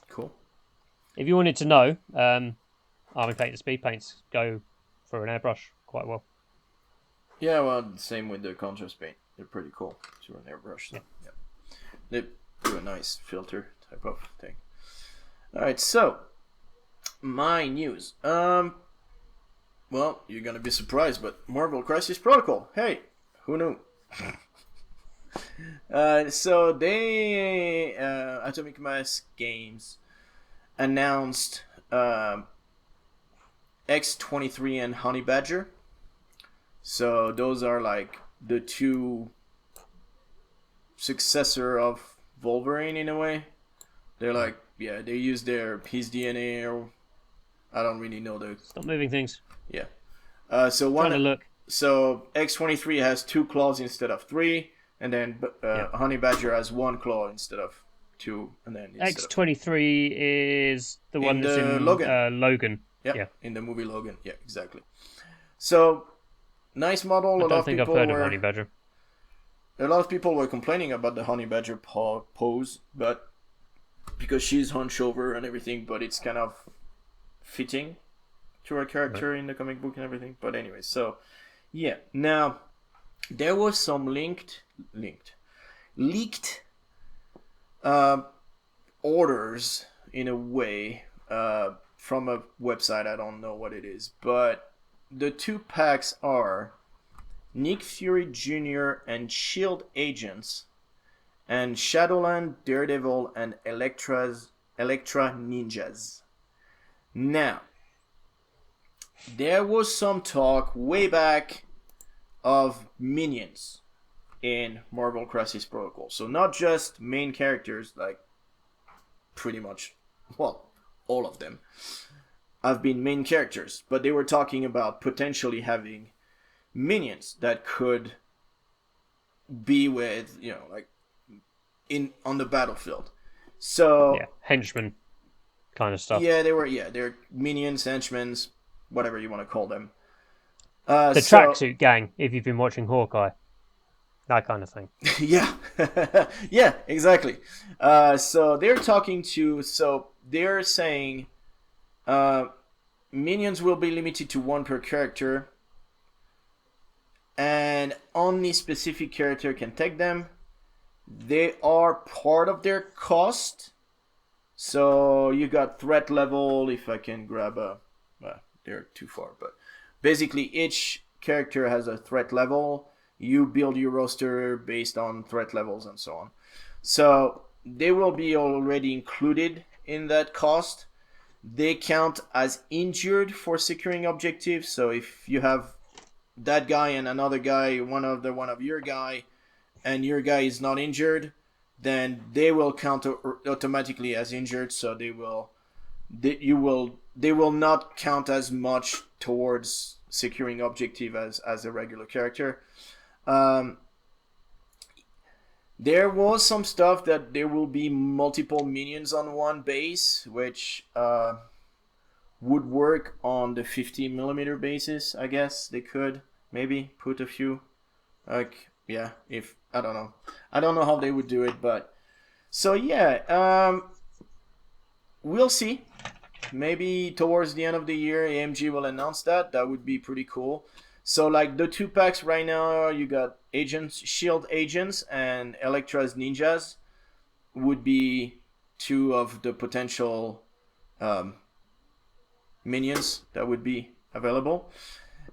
Cool. If you wanted to know, Army Painter speed paints go for an airbrush quite well. Yeah, well, same with the contrast paint. They're pretty cool through an airbrush. So, yeah. They do a nice filter type of thing. Alright, so my news. Well, you're gonna be surprised, but Marvel Crisis Protocol. Hey, who knew? So they Atomic Mass Games announced X-23 and Honey Badger. So those are like the two successor of Wolverine in a way. They're like yeah, they use his DNA, or I don't really know the. Stop moving things. Yeah. Trying to look. So X-23 has 2 claws instead of 3, and then Honey Badger has 1 claw instead of 2, and then X-23 is the one that's in Logan. Logan. Yeah, in the movie Logan. Yeah, exactly. So nice model. I don't think I've heard of Honey Badger. A lot of people were complaining about the Honey Badger pose, but because she's hunched over and everything, but it's kind of fitting to her character in the comic book and everything. But anyway, so yeah. Now there was some leaked orders in a way from a website. I don't know what it is, but the 2 packs are Nick Fury Jr. and Shield agents, and Shadowland, Daredevil, and Elektra ninjas. Now, there was some talk way back of minions in Marvel Crisis Protocol. So not just main characters, like pretty much, well, all of them have been main characters, but they were talking about potentially having minions that could be with, like on the battlefield. So yeah, henchmen kind of stuff. Yeah, they're minions, henchmen, whatever you want to call them. The tracksuit gang, if you've been watching Hawkeye. That kind of thing. Yeah. Yeah, exactly. So they're saying minions will be limited to 1 per character, and only specific character can take them. They are part of their cost. So you got threat level. If I can grab they're too far, but basically each character has a threat level. You build your roster based on threat levels and so on. So they will be already included in that cost. They count as injured for securing objectives. So if you have that guy and another guy, one of your guy, and your guy is not injured, then they will count automatically as injured. So they will not count as much towards securing objective as a regular character. There was some stuff that there will be multiple minions on one base, which would work on the 50mm basis. I guess they could maybe put a few, if I don't know how they would do it, but so yeah, we'll see. Maybe towards the end of the year, AMG will announce that. That would be pretty cool. So like the 2 packs right now, you got Shield agents and Elektra's ninjas would be 2 of the potential minions that would be available.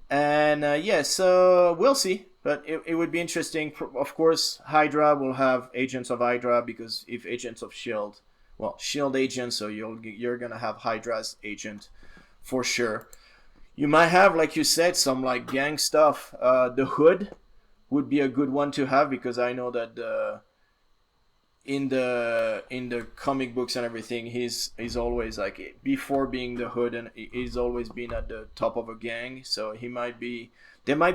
And so we'll see. But it would be interesting. Of course, Hydra will have agents of Hydra, because if agents of Shield, Shield agents, so you're gonna have Hydra's agent for sure. You might have, like you said, some like gang stuff. The Hood would be a good one to have, because I know that in the comic books and everything, he's always like, before being the Hood, and he's always been at the top of a gang. So there might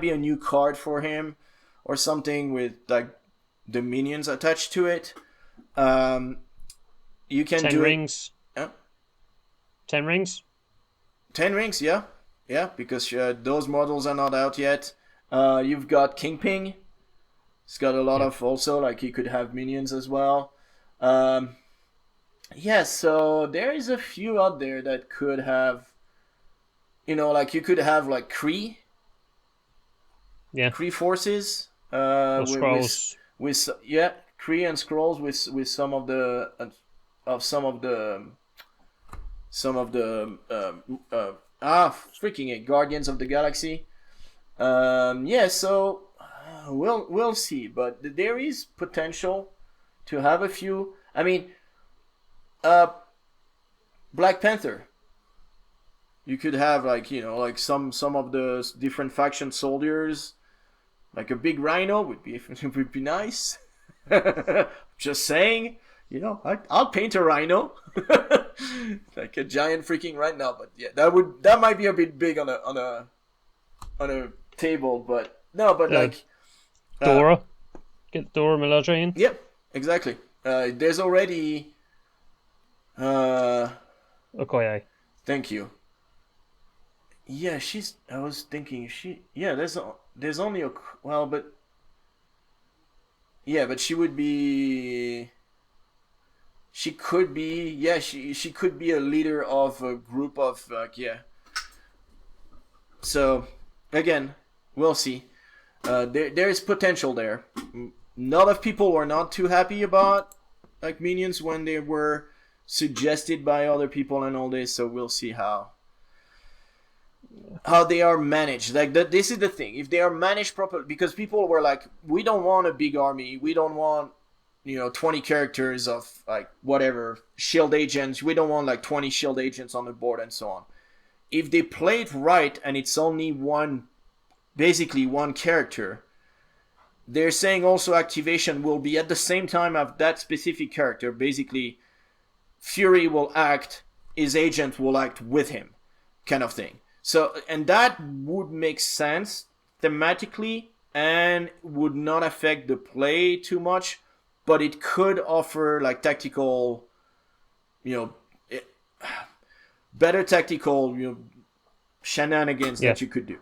be a new card for him or something with like the minions attached to it. You can 10 do rings. Yeah. 10 rings. 10 rings, yeah. Yeah, because those models are not out yet. You've got Kingpin. He's got a lot of also, like he could have minions as well. So there is a few out there that could have, like you could have like Kree. Yeah. Kree forces. Or Skrulls. With Kree and Skrulls with some of the Guardians of the Galaxy. So we'll see, but there is potential to have a few. I mean, Black Panther. You could have like some of the different faction soldiers, like a big rhino would be nice. Just saying, You know, I'll paint a rhino, like a giant freaking rhino. But yeah, that might be a bit big on a table. But no, but like Dora, get Dora Milaje in. Yep, exactly. There's already. Okoye. Thank you. Yeah, I was thinking Yeah, there's only a. Well, but. Yeah, but she would be. She could be. Yeah, she could be a leader of a group of yeah. So, again, we'll see. There is potential there. A lot of people were not too happy about like minions when they were suggested by other people and all this. So we'll see how they are managed. Like this is the thing. If they are managed properly, because people were like, we don't want a big army. We don't want 20 characters of like whatever shield agents. We don't want like 20 shield agents on the board and so on. If they play it right and it's only basically one character, they're saying also activation will be at the same time of that specific character. Basically, Fury will act, his agent will act with him, kind of thing. So, and that would make sense thematically and would not affect the play too much, but it could offer like tactical, better tactical, shenanigans that you could do.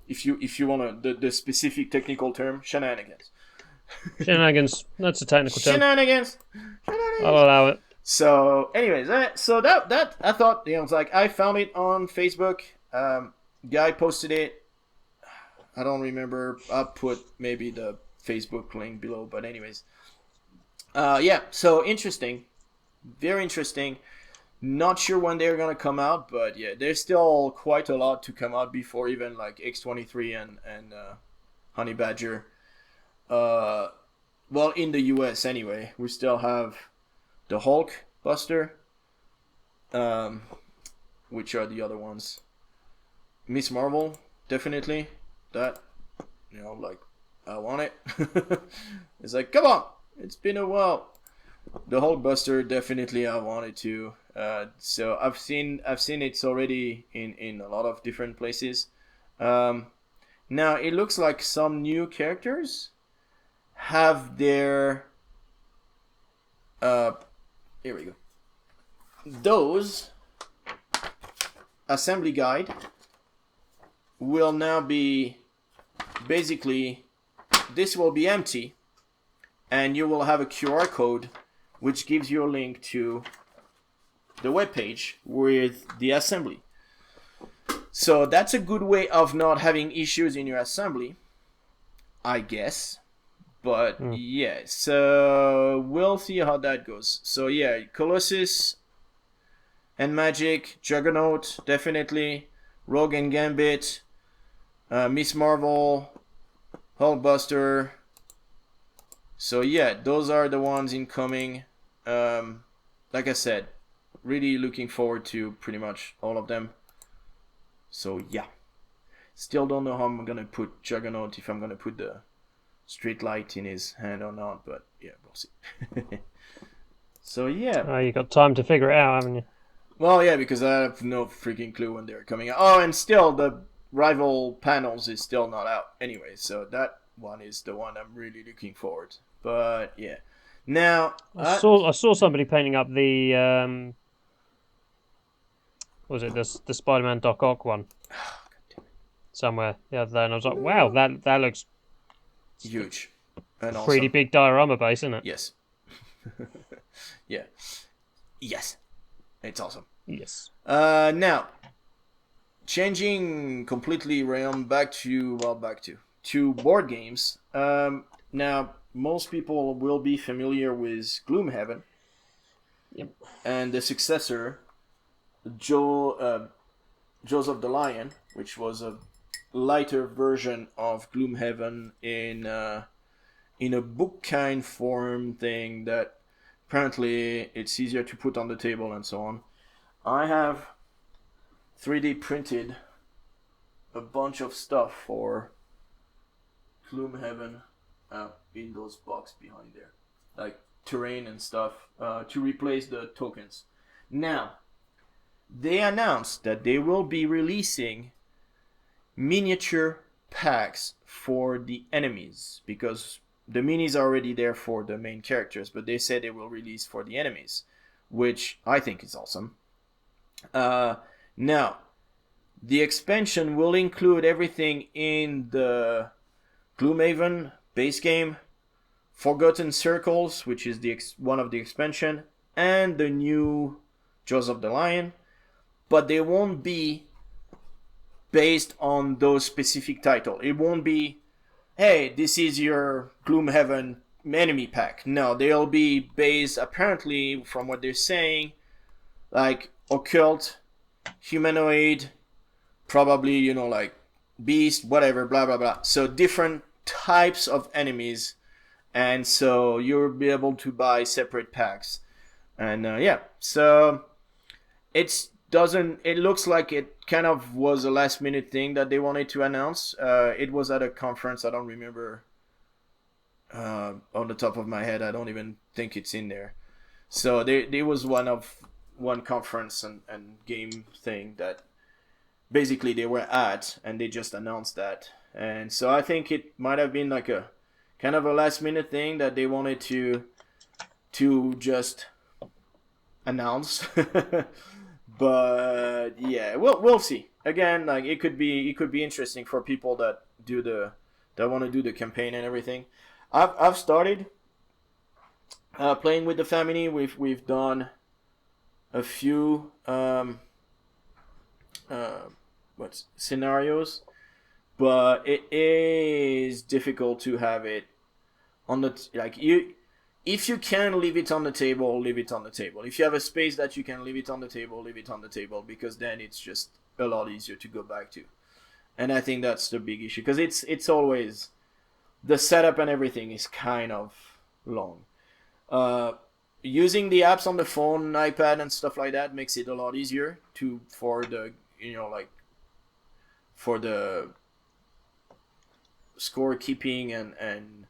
if you want the specific technical term, shenanigans. Shenanigans. That's a technical term. Shenanigans. I'll allow it. So, anyways, so that I thought, it's like I found it on Facebook. Guy posted it. I don't remember. I'll put maybe the Facebook link below. But anyways, yeah. So interesting, very interesting. Not sure when they're gonna come out, but yeah, there's still quite a lot to come out before even like X23 and Honey Badger. Well, in the US anyway, we still have the Hulk Buster, which are the other ones. Miss Marvel, definitely. That, like, I want it. It's like, come on, it's been a while. The Hulk Buster, definitely I wanted to. So I've seen it's already in a lot of different places. Now it looks like some new characters have their here we go. Those assembly guide will now be basically, this will be empty and you will have a QR code which gives you a link to the web page with the assembly. So that's a good way of not having issues in your assembly, I guess. But yeah, so we'll see how that goes. So yeah, Colossus and Magic, Juggernaut, definitely, Rogue and Gambit, Miss Marvel, Hulkbuster. So yeah, those are the ones incoming. Like I said, really looking forward to pretty much all of them. So yeah, still don't know how I'm gonna put Juggernaut, if I'm gonna put the street light in his hand or not, but yeah, we'll see. So yeah. Oh, you got time to figure it out, haven't you? Well, yeah, because I have no freaking clue when they're coming out. Oh, and still the rival panels is still not out anyway, so that one is the one I'm really looking forward. But yeah, now I saw somebody painting up the was it the Spider-Man Doc Ock one somewhere the other day, and I was like, wow, that looks huge and pretty awesome. Big diorama base, isn't it? Yes. Yeah. Yes. It's awesome. Yes. Now, changing completely realm back to board games. Now, most people will be familiar with Gloomhaven. Yep. And the successor, Joseph the Lion, which was a lighter version of Gloomhaven in a book kind form thing that apparently it's easier to put on the table and so on. I have 3D printed a bunch of stuff for Gloomhaven in those box behind there. Like terrain and stuff to replace the tokens. Now, they announced that they will be releasing miniature packs for the enemies, because the minis are already there for the main characters, but they said they will release for the enemies, which I think is awesome. Now, the expansion will include everything in the Gloomhaven base game, Forgotten Circles, which is one of the expansion, and the new Jaws of the Lion, but they won't be based on those specific titles. It won't be, hey, this is your Gloomhaven enemy pack. No, they'll be based, apparently, from what they're saying, like occult, humanoid, probably, like beast, whatever, blah, blah, blah. So different types of enemies, and so you'll be able to buy separate packs. And so it looks like it kind of was a last minute thing that they wanted to announce. It was at a conference. I don't remember on the top of my head. I don't even think it's in there. So there was one conference and game thing that basically they were at, and they just announced that. And so I think it might have been like a kind of a last minute thing that they wanted to just announce. But yeah, we'll see. Again, like it could be interesting for people that want to do the campaign and everything. I've started playing with the family. We've done a few scenarios, but it is difficult to have it on the if you can leave it on the table, leave it on the table. If you have a space that you can leave it on the table, leave it on the table, because then it's just a lot easier to go back to. And I think that's the big issue, because it's always the setup and everything is kind of long. Using the apps on the phone, iPad, and stuff like that makes it a lot easier for the score keeping and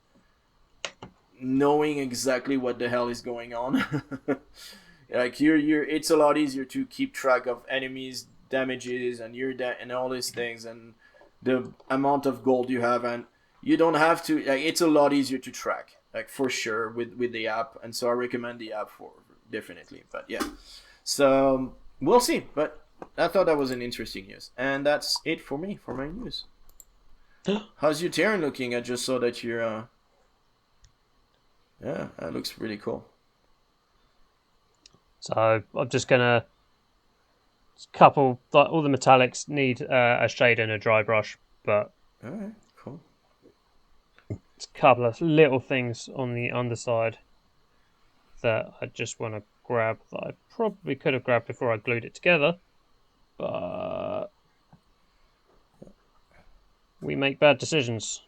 knowing exactly what the hell is going on. Like it's a lot easier to keep track of enemies, damages, and and all these things, and the amount of gold you have, and you don't have to. It's a lot easier to track, for sure, with the app, and so I recommend the app for definitely. But yeah, so we'll see. But I thought that was an interesting news, and that's it for me for my news. How's your Terran looking? I just saw that you're. Yeah, that looks really cool. So I'm just gonna all the metallics need a shade and a dry brush, but all right, cool. It's a couple of little things on the underside that I just want to grab that I probably could have grabbed before I glued it together, but we make bad decisions.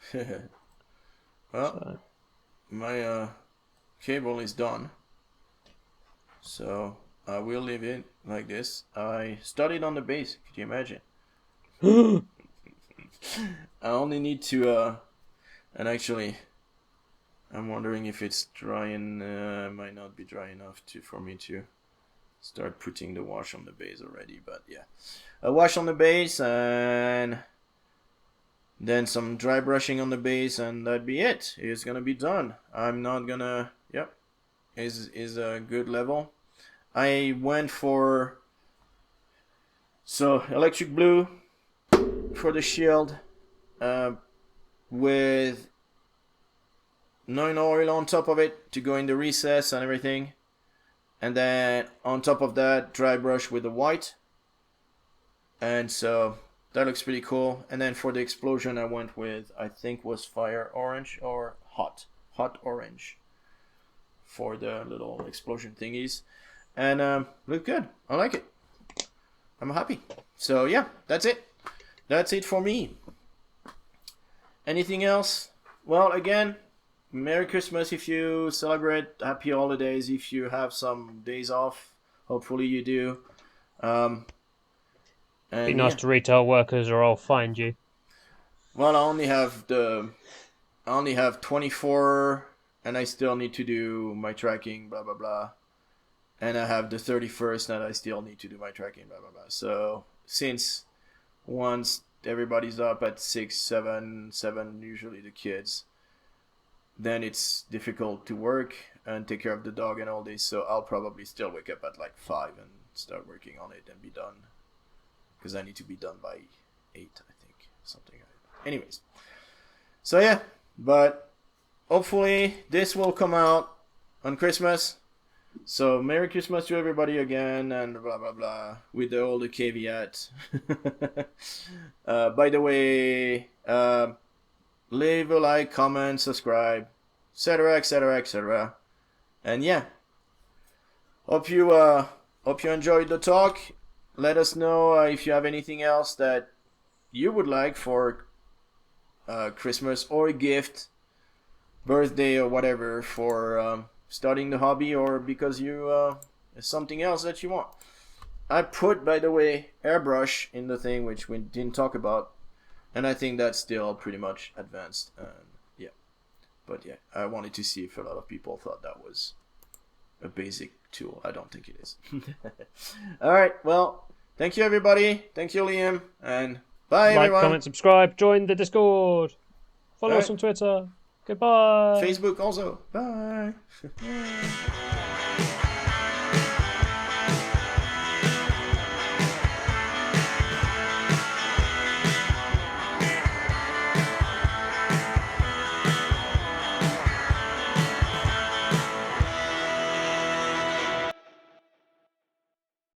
Well, my cable is done, so I will leave it like this. I started on the base. Could you imagine? I only need to and actually I'm wondering if it's drying. Might not be dry enough for me to start putting the wash on the base already, but yeah, a wash on the base and then some dry brushing on the base, and that'd be it. It's gonna be done. I'm not gonna. Yep, is a good level. I went for electric blue for the shield, with 9 oil on top of it to go in the recess and everything, and then on top of that dry brush with the white, and so that looks pretty cool. And then for the explosion I went with, I think was fire orange or hot orange for the little explosion thingies, and look good. I like it. I'm happy. So yeah, that's it for me. Anything else? Well, again, Merry Christmas if you celebrate. Happy holidays if you have some days off. Hopefully you do. Be nice to retail workers, or I'll find you. Well, I only have 24 and I still need to do my tracking, blah blah blah. And I have the 31st that I still need to do my tracking, blah blah blah. So since once everybody's up at 6, 7, usually the kids, then it's difficult to work and take care of the dog and all this. So I'll probably still wake up at like 5 and start working on it and be done. Because I need to be done by 8, I think. Something like that. Anyways. So yeah, but hopefully this will come out on Christmas. So Merry Christmas to everybody again, and blah blah blah, with all the caveat. By the way, leave a like, comment, subscribe, etc, etc, etc. And yeah, hope you enjoyed the talk. Let us know if you have anything else that you would like for Christmas or a gift, birthday or whatever, for starting the hobby, or because you something else that you want. I put, by the way, airbrush in the thing, which we didn't talk about, and I think that's still pretty much advanced. Yeah, but yeah, I wanted to see if a lot of people thought that was a basic tool. I don't think it is. All right, well, thank you everybody. Thank you, Liam, and bye everyone. Like, comment, subscribe, join the Discord, follow us on Twitter. Goodbye. Facebook also. Bye.